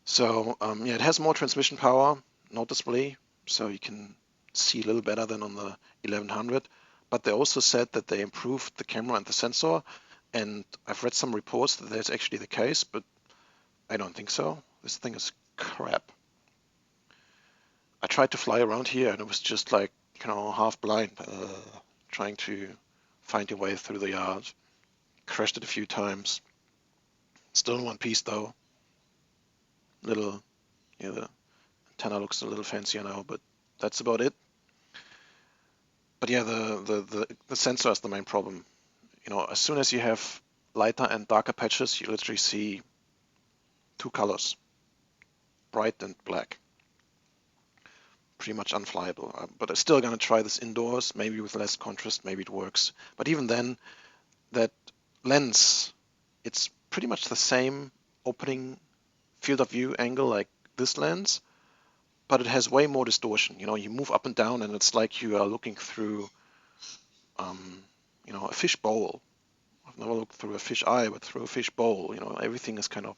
S1: So yeah, it has more transmission power noticeably, so you can see a little better than on the 1100. But they also said that they improved the camera and the sensor, and I've read some reports that that's actually the case, but I don't think so. This thing is crap. I tried to fly around here and it was just like, half blind, trying to find your way through the yard. Crashed it a few times. Still in one piece though. The antenna looks a little fancier now, but that's about it. But yeah, the sensor is the main problem. As soon as you have lighter and darker patches, you literally see two colors, bright and black. Pretty much unflyable. But I'm still gonna try this indoors, maybe with less contrast, maybe it works. But even then, that lens, it's pretty much the same opening field of view angle like this lens, but it has way more distortion. You know, you move up and down, and it's like you are looking through, you know, a fish bowl. I've never looked through a fish eye, but through a fish bowl. You know, everything is kind of,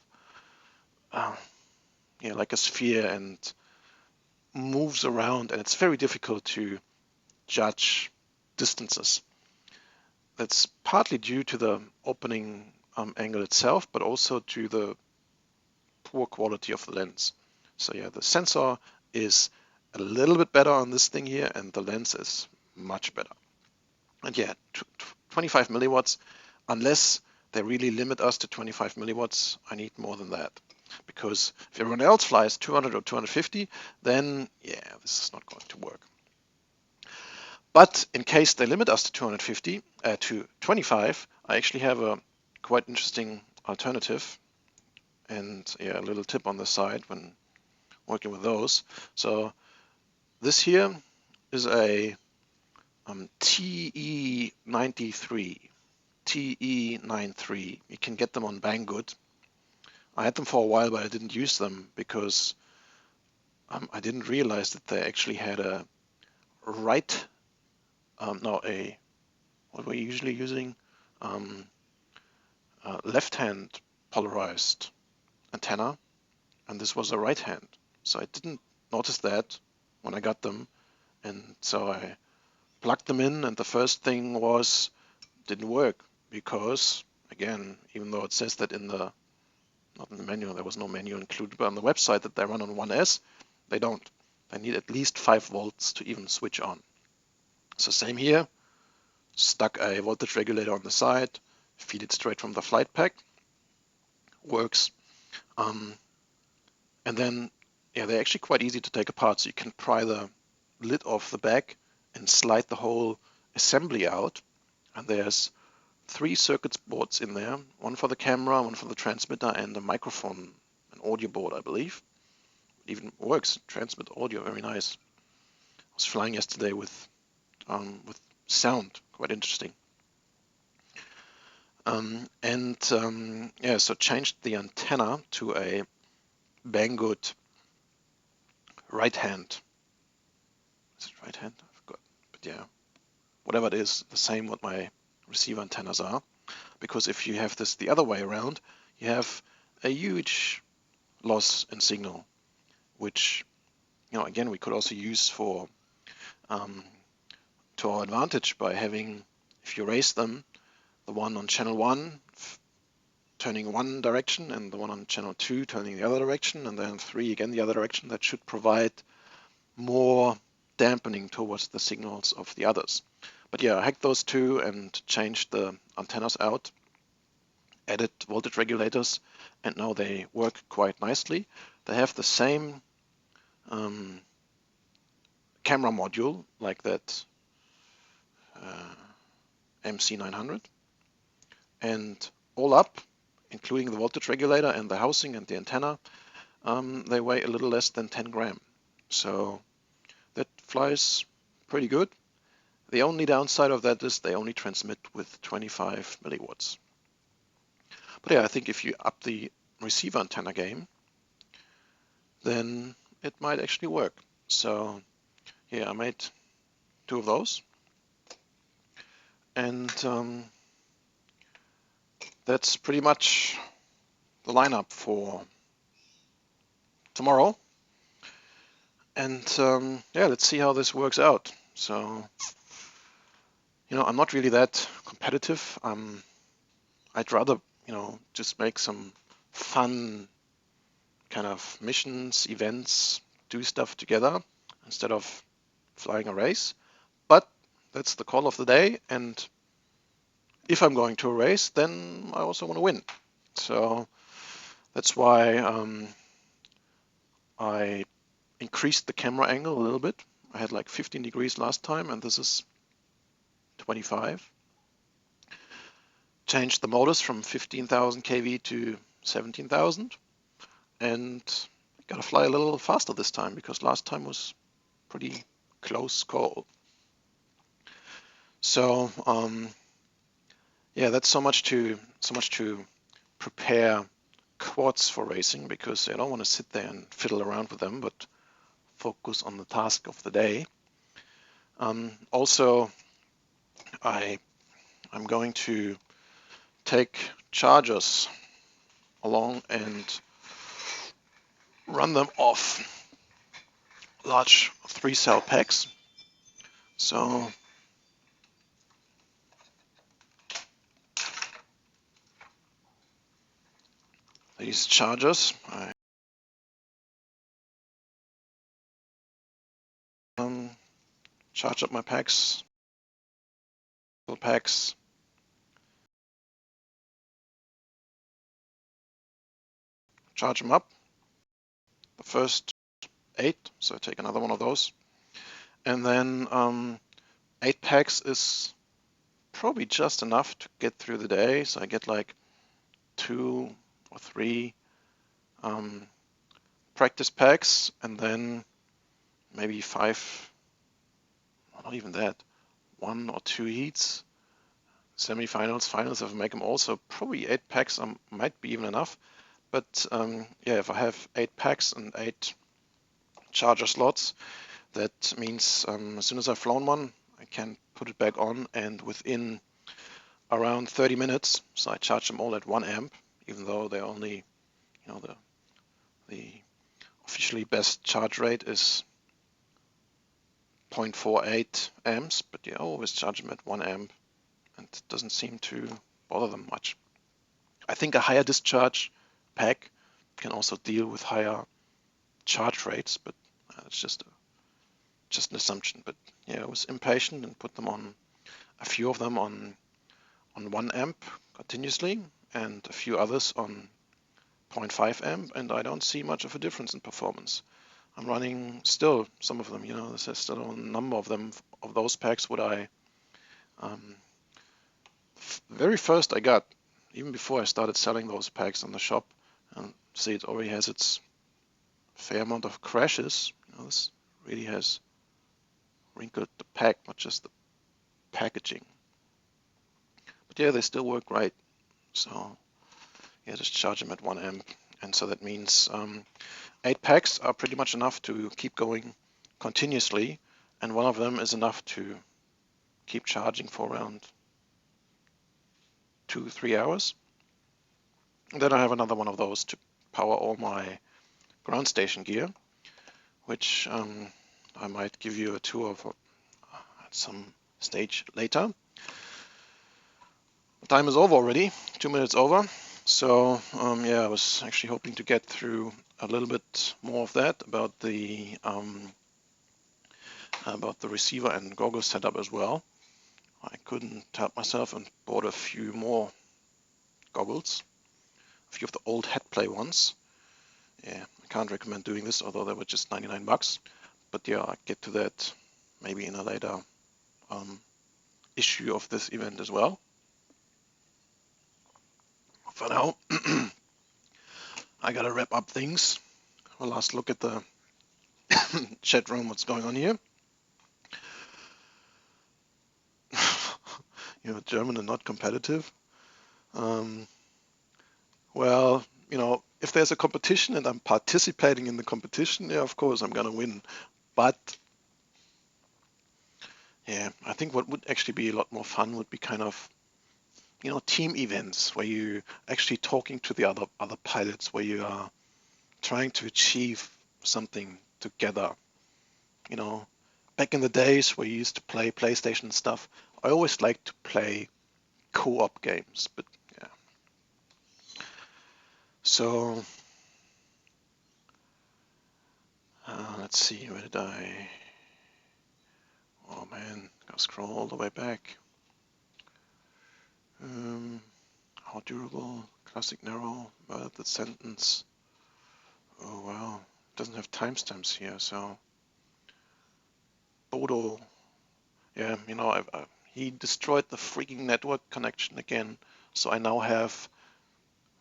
S1: yeah, like a sphere and moves around, and it's very difficult to judge distances. That's partly due to the opening angle itself, but also to the poor quality of the lens. So yeah, the sensor is a little bit better on this thing here, and the lens is much better. And yeah, 25 milliwatts, unless they really limit us to 25 milliwatts, I need more than that. Because if everyone else flies 200 or 250, then yeah, this is not going to work. But in case they limit us to 250, to 25, I actually have a quite interesting alternative, and yeah, a little tip on the side when working with those. So this here is a TE93, TE93. You can get them on Banggood. I had them for a while, but I didn't use them because I didn't realize that they actually had a right, what we're usually using, left-hand polarized antenna, and this was a right hand. So I didn't notice that when I got them, and so I plugged them in, and the first thing was didn't work because, again, even though it says that in the, not in the menu, there was no menu included, but on the website that they run on 1S, they don't. They need at least 5 volts to even switch on. So same here, stuck a voltage regulator on the side, feed it straight from the flight pack, works. And then, yeah, they're actually quite easy to take apart. So you can pry the lid off the back and slide the whole assembly out. And there's 3 circuit boards in there, one for the camera, one for the transmitter, and a microphone, an audio board, I believe. It even works, transmit audio, very nice. I was flying yesterday with sound, quite interesting. Yeah, so changed the antenna to a Banggood right hand. Is it right hand? I forgot. But yeah, whatever it is, the same what my receiver antennas are. Because if you have this the other way around, you have a huge loss in signal, which, you know, again, we could also use for to our advantage by having, if you raise them, the one on channel 1 turning one direction and the one on channel 2 turning the other direction, and then 3 again the other direction. That should provide more dampening towards the signals of the others. But yeah, I hacked those 2 and changed the antennas out, added voltage regulators, and now they work quite nicely. They have the same camera module like that MC900, and all up, including the voltage regulator and the housing and the antenna, they weigh a little less than 10 grams. So that flies pretty good. The only downside of that is they only transmit with 25 milliwatts. But yeah, I think if you up the receiver antenna game, then it might actually work. So yeah, I made 2 of those. And that's pretty much the lineup for tomorrow. And yeah, let's see how this works out. So, you know, I'm not really that competitive. I'd rather, you know, just make some fun kind of missions, events, do stuff together instead of flying a race. But that's the call of the day. And if I'm going to a race, then I also want to win. So that's why I increased the camera angle a little bit. I had like 15 degrees last time, and this is 25. Changed the motors from 15,000 kV to 17,000, and got to fly a little faster this time because last time was pretty close call. So yeah, that's so much to prepare quads for racing, because I don't want to sit there and fiddle around with them, but focus on the task of the day. Also, I'm going to take chargers along and run them off large 3-cell packs. So these chargers, I charge up my packs, charge them up. The first 8, so I take another one of those, and then 8 packs is probably just enough to get through the day. So I get like 2 or 3 practice packs, and then maybe 5, not even that, 1 or 2 heats, semifinals, finals if I make them all. So probably 8 packs might be even enough. But yeah, if I have 8 packs and 8 charger slots, that means as soon as I've flown one, I can put it back on, and within around 30 minutes, so I charge them all at 1 amp, even though they're only, the officially best charge rate is 0.48 amps, but yeah, I always charge them at 1 amp, and it doesn't seem to bother them much. I think a higher discharge pack can also deal with higher charge rates, but it's just an assumption. But yeah, I was impatient and put them on, a few of them on 1 amp continuously, and a few others on 0.5 amp, and I don't see much of a difference in performance. I'm running still some of them, there's still a number of them, of those packs what I very first I got, even before I started selling those packs on the shop, and see it already has its fair amount of crashes. This really has wrinkled the pack, not just the packaging. But yeah, they still work great. So yeah, just charge them at 1 amp. And so that means 8 packs are pretty much enough to keep going continuously, and one of them is enough to keep charging for around 2-3 hours. And then I have another one of those to power all my ground station gear, which I might give you a tour of at some stage later. The time is over already, 2 minutes over. So yeah, I was actually hoping to get through a little bit more of that about the receiver and goggle setup as well. I couldn't help myself and bought a few more goggles, a few of the old headplay ones. Yeah, I can't recommend doing this, although they were just 99 bucks. But yeah, I'll get to that maybe in a later issue of this event as well. For now, I gotta wrap up things. A last look at the chat room, what's going on here. German and not competitive. Well, if there's a competition and I'm participating in the competition, yeah, of course I'm gonna win. But yeah, I think what would actually be a lot more fun would be kind of, team events where you actually talking to the other pilots, where you are trying to achieve something together. Back in the days where you used to play PlayStation and stuff, I always liked to play co-op games, but yeah. So let's see, where did I? Oh man, gotta scroll all the way back. How durable? Classic narrow. But the sentence. Oh wow, doesn't have timestamps here. So Bodo, yeah, he destroyed the freaking network connection again. So I now have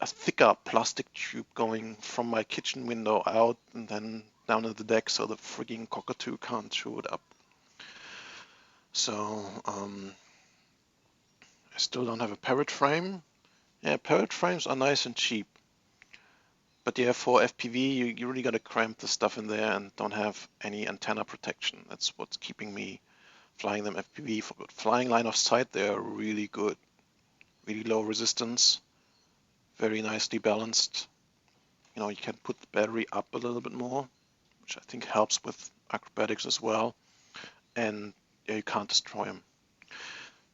S1: a thicker plastic tube going from my kitchen window out and then down to the deck, so the freaking cockatoo can't chew it up. So I still don't have a parrot frame. Yeah, parrot frames are nice and cheap. But yeah, for FPV, you really got to cramp the stuff in there and don't have any antenna protection. That's what's keeping me flying them FPV for good. Flying line of sight, they're really good. Really low resistance, very nicely balanced. You know, you can put the battery up a little bit more, which I think helps with acrobatics as well. And yeah, you can't destroy them.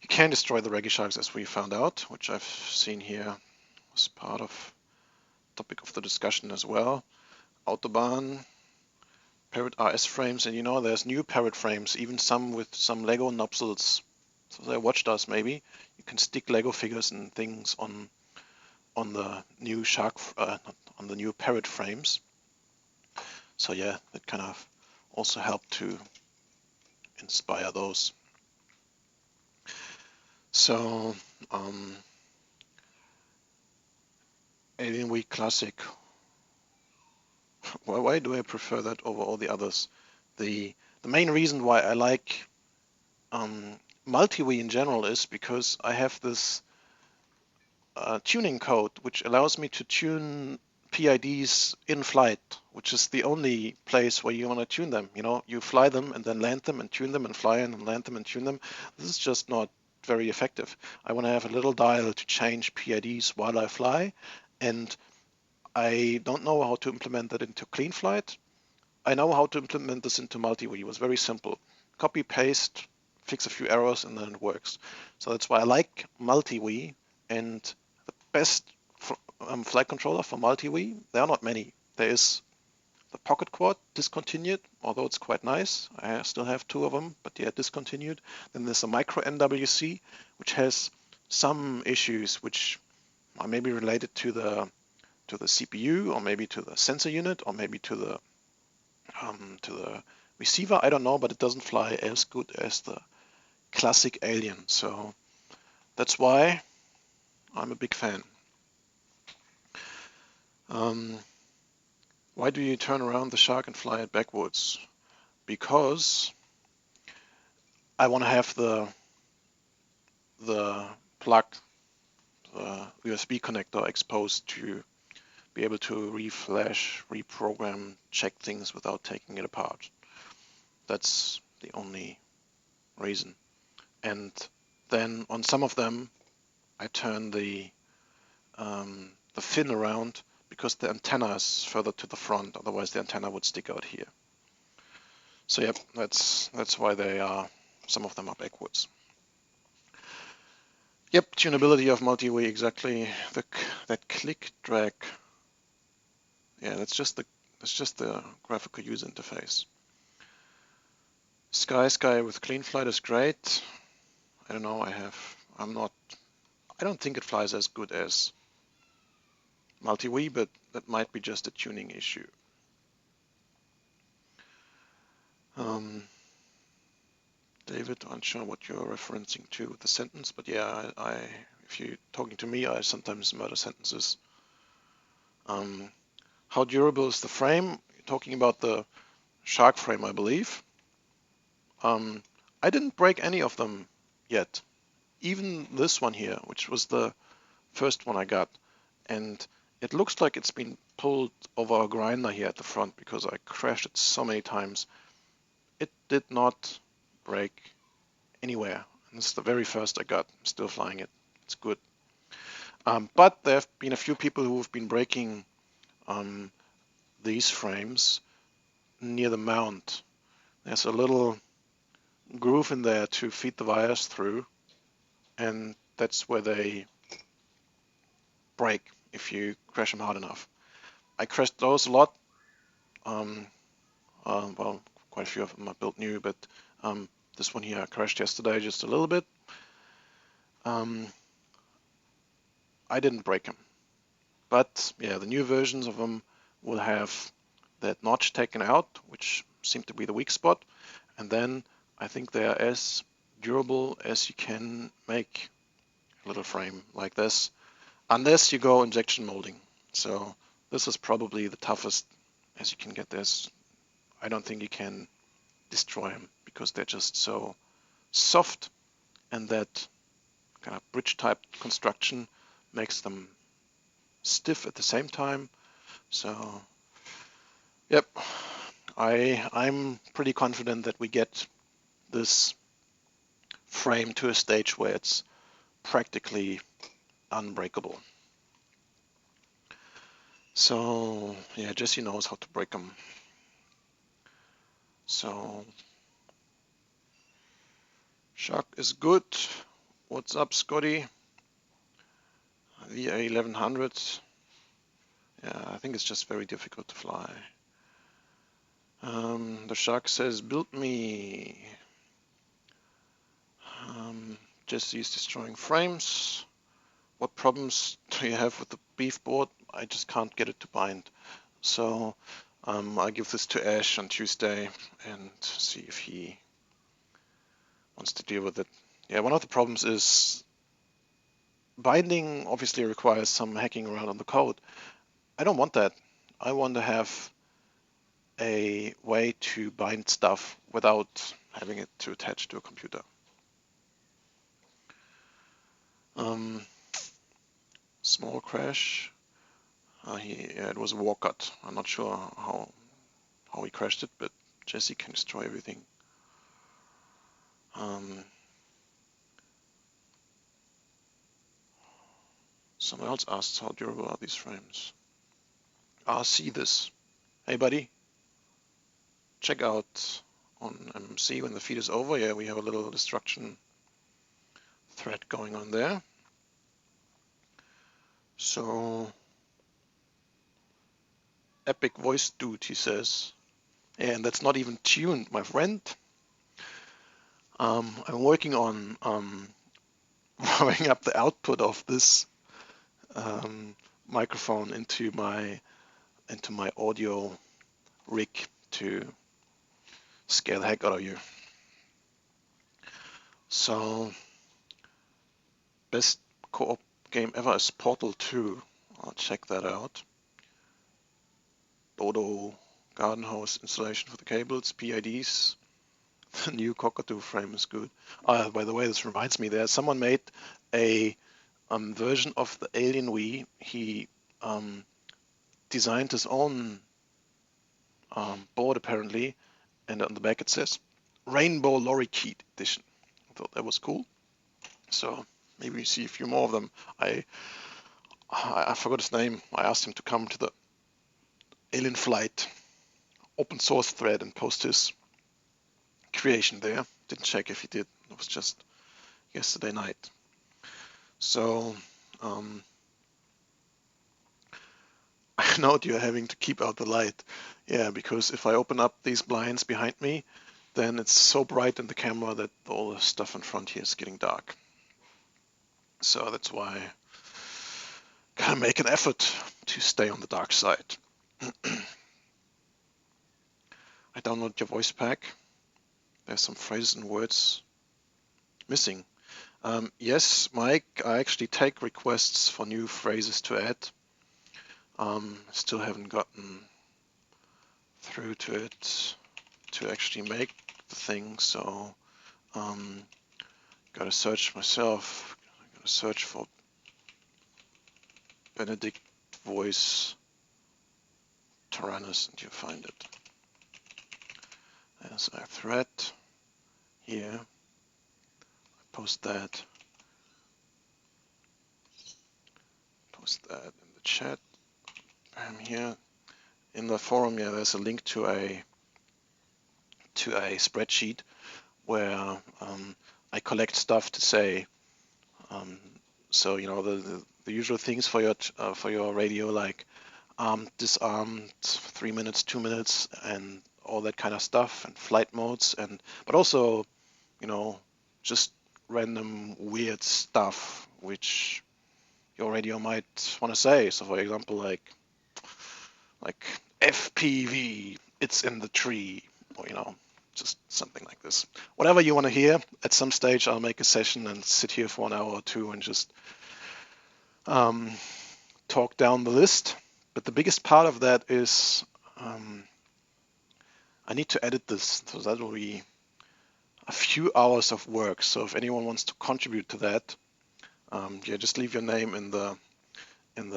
S1: You can destroy the Reggae Sharks, as we found out, which I've seen here as part of the topic of the discussion as well. Autobahn, Parrot RS frames, and you know, there's new Parrot frames, even some with some Lego nupsels. So they watched us maybe. You can stick Lego figures and things on the new on the new Parrot frames. So yeah, that kind of also helped to inspire those. So Alien Week Classic. Why do I prefer that over all the others? The main reason why I like multi-Wii in general is because I have this tuning code which allows me to tune PIDs in flight, which is the only place where you want to tune them. You know, you fly them and then land them and tune them and fly and land them and tune them. This is just not very effective. I want to have a little dial to change PIDs while I fly, and I don't know how to implement that into clean flight. I know how to implement this into multi-Wii. It was very simple. Copy, paste, fix a few errors, and then it works. So that's why I like multi-Wii. And the best flight controller for multi-Wii, there are not many. There is the Pocket Quad, discontinued, although it's quite nice. I still have two of them, but yeah, discontinued. Then there's a Micro MWC, which has some issues which are maybe related to the CPU, or maybe to the sensor unit, or maybe to the receiver. I don't know, but it doesn't fly as good as the classic Alien. So that's why I'm a big fan. Why do you turn around the Shark and fly it backwards? Because I want to have the plug, the USB connector exposed to be able to reflash, reprogram, check things without taking it apart. That's the only reason. And then on some of them, I turn the fin around because the antenna is further to the front. Otherwise, the antenna would stick out here. So yep, that's why they are. Some of them are backwards. Yep, tunability of multi-Wii, exactly. That click drag. Yeah, that's just the graphical user interface. Sky with clean flight is great. I don't know. I don't think it flies as good as multi-Wii, but that might be just a tuning issue. David, I'm unsure what you're referencing to with the sentence, but yeah, if you're talking to me, I sometimes murder sentences. How durable is the frame? You're talking about the Shark frame, I believe. I didn't break any of them yet. Even this one here, which was the first one I got. And it looks like it's been pulled over a grinder here at the front because I crashed it so many times. It did not break anywhere. And this is the very first I got. I'm still flying it. It's good. But there have been a few people who have been breaking these frames near the mount. There's a little groove in there to feed the wires through, and that's where they break if you crash them hard enough. I crashed those a lot. Well, quite a few of them are built new, but this one here I crashed yesterday just a little bit. I didn't break them, but yeah, the new versions of them will have that notch taken out, which seemed to be the weak spot, and then I think they are as durable as you can make a little frame like this, unless you go injection molding. So this is probably the toughest as you can get this. I don't think you can destroy them because they're just so soft, and that kind of bridge type construction makes them stiff at the same time, So, yep, I'm pretty confident that we get this frame to a stage where it's practically unbreakable. So, yeah, Jesse knows how to break them. So, shock is good. What's up, Scotty? VA 1100. Yeah, I think it's just very difficult to fly. The shark says, build me. Jesse is destroying frames. What problems do you have with the beef board? I just can't get it to bind. So I'll give this to Ash on Tuesday and see if he wants to deal with it. Yeah, one of the problems is binding obviously requires some hacking around on the code. I don't want that. I want to have a way to bind stuff without having it to attach to a computer. Small crash. Yeah, it was a walkout. I'm not sure how he crashed it, but Jesse can destroy everything. Someone else asked how durable are these frames. See this. Hey buddy, check out on MC when the feed is over. Yeah, we have a little destruction thread going on there. So, epic voice dude, he says. And that's not even tuned, my friend. I'm working on warming up the output of this microphone into my audio rig to scare the heck out of you. So, best co-op game ever is Portal 2. I'll check that out. Dodo garden hose installation for the cables, PIDs. The new cockatoo frame is good. By the way, this reminds me, someone made a version of the Alien Wii. He designed his own board apparently, and on the back it says Rainbow Lorikeet Edition. I thought that was cool. So maybe we see a few more of them. I forgot his name. I asked him to come to the Alien Flight open source thread and post his creation there. Didn't check if he did. It was just yesterday night. So I know you're having to keep out the light. Yeah, because if I open up these blinds behind me, then it's so bright in the camera that all the stuff in front here is getting dark. So that's why I gotta make an effort to stay on the dark side. I downloaded your voice pack. There's some phrases and words missing. Yes, Mike, I actually take requests for new phrases to add. Still haven't gotten through to it to actually make the thing, so gotta search myself. Gotta search for Benedict voice Tyrannus and you find it. There's a thread here. I post that. Post that in the chat. I'm here in the forum. Yeah, there's a link to a spreadsheet where I collect stuff to say. So you know the usual things for your radio, like disarmed, 3 minutes, 2 minutes, and all that kind of stuff, and flight modes, but also, you know, just random weird stuff which your radio might want to say. So for example, like FPV, it's in the tree, or you know, just something like this. Whatever you want to hear. At some stage, I'll make a session and sit here for an hour or two and just talk down the list. But the biggest part of that is I need to edit this, so that will be a few hours of work. So if anyone wants to contribute to that, yeah, just leave your name in the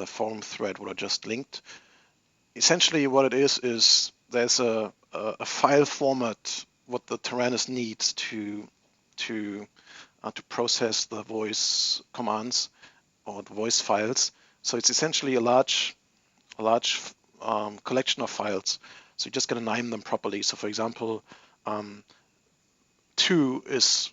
S1: forum thread what I just linked. essentially what it is there's a file format what the Tyrannus needs to process the voice commands or the voice files. So it's essentially a large collection of files. So you just got to name them properly. So for example, two is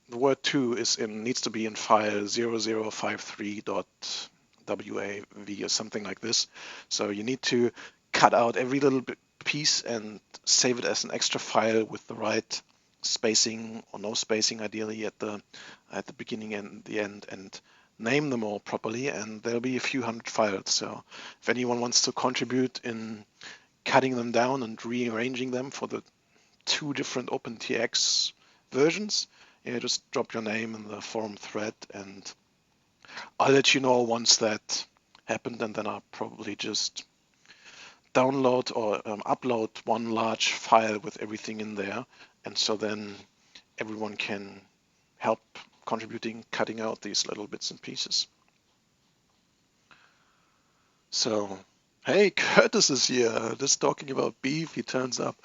S1: the word two needs to be in file 0053.wav or something like this. So you need to cut out every little piece and save it as an extra file with the right spacing or no spacing ideally at the beginning and the end, and name them all properly, and there'll be a few hundred files. So if anyone wants to contribute in cutting them down and rearranging them for the two different OpenTX versions, yeah, just drop your name in the forum thread and I'll let you know once that happened, and then I'll probably just download or upload one large file with everything in there, and so then everyone can help contributing, cutting out these little bits and pieces. So, hey, Curtis is here, just talking about beef, he turns up.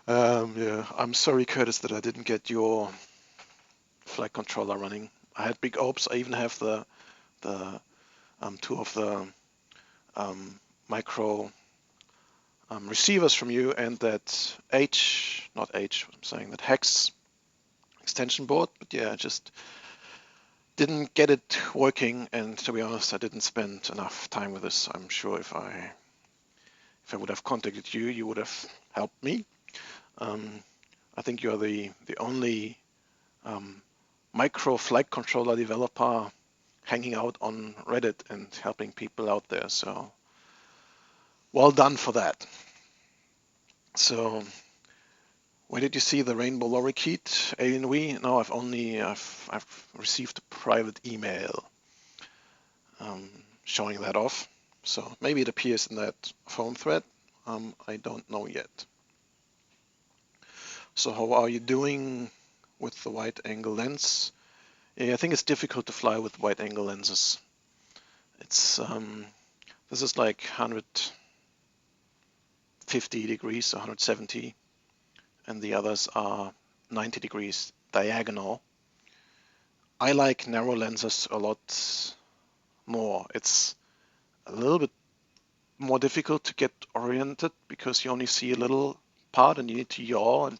S1: Yeah, I'm sorry, Curtis, that I didn't get your flight controller running. I had big hopes. I even have the two of the micro receivers from you and that that hex extension board. But yeah, I just didn't get it working. And to be honest, I didn't spend enough time with this. I'm sure if I would have contacted you, you would have helped me. I think you're the only micro flight controller developer hanging out on Reddit and helping people out there. So well done for that. So where did you see the rainbow lorikeet, Alienwee? No, I've received a private email showing that off. So maybe it appears in that forum thread. I don't know yet. So how are you doing with the wide angle lens? Yeah, I think it's difficult to fly with wide angle lenses. It's this is like 150 degrees, 170, and the others are 90 degrees diagonal. I like narrow lenses a lot more. It's a little bit more difficult to get oriented because you only see a little part and you need to yaw and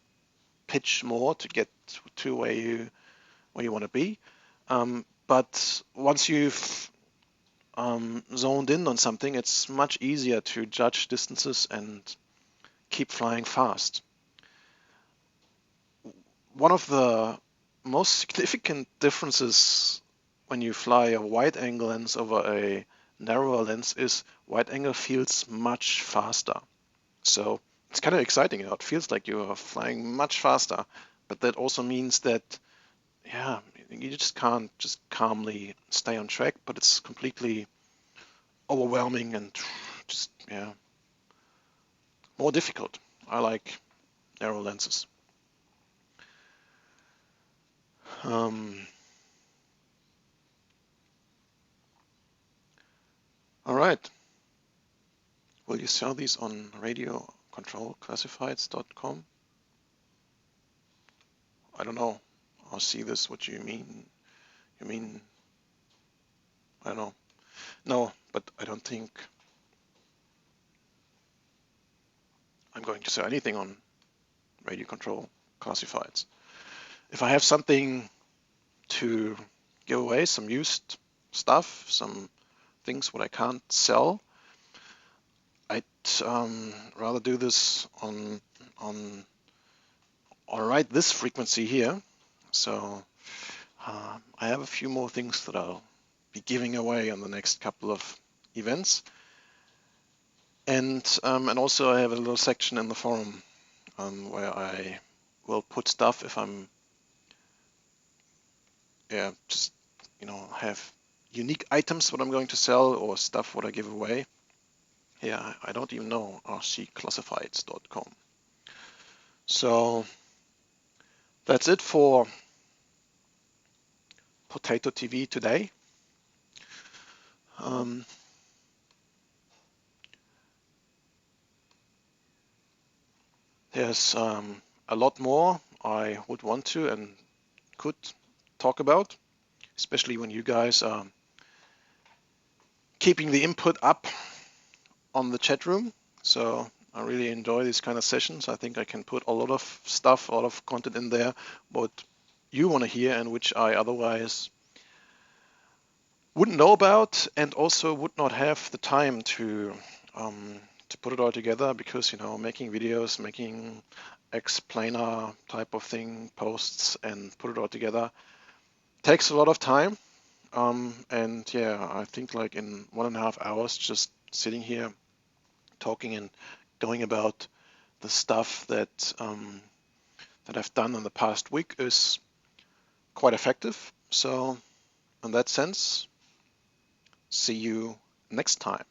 S1: pitch more to get to where you want to be. But once you've zoned in on something, it's much easier to judge distances and keep flying fast. One of the most significant differences when you fly a wide angle lens over a narrower lens is wide angle feels much faster. So it's kind of exciting. It feels like you are flying much faster, but that also means that, yeah, you just can't just calmly stay on track, but it's completely overwhelming and just, yeah, more difficult. I like narrow lenses. All right. Will you sell these on radiocontrolclassifieds.com? I don't know. I'll see this. What you mean? You mean, I don't know. No, but I don't think I'm going to sell anything on Radio Control Classifieds. If I have something to give away, some used stuff, some things what I can't sell, I'd rather do this on right this frequency here. So I have a few more things that I'll be giving away on the next couple of events, and also I have a little section in the forum where I will put stuff if I'm just have unique items what I'm going to sell or stuff what I give away. Yeah, I don't even know, rcclassifieds.com. So that's it for Potato TV today. There's a lot more I would want to and could talk about, especially when you guys are keeping the input up on the chat room. So I really enjoy these kind of sessions. I think I can put a lot of stuff, a lot of content in there, what you want to hear and which I otherwise wouldn't know about, and also would not have the time to put it all together, because making videos, making explainer type of thing, posts, and put it all together takes a lot of time. And yeah, I think like in 1.5 hours just sitting here talking and going about the stuff that I've done in the past week is quite effective. So in that sense, see you next time.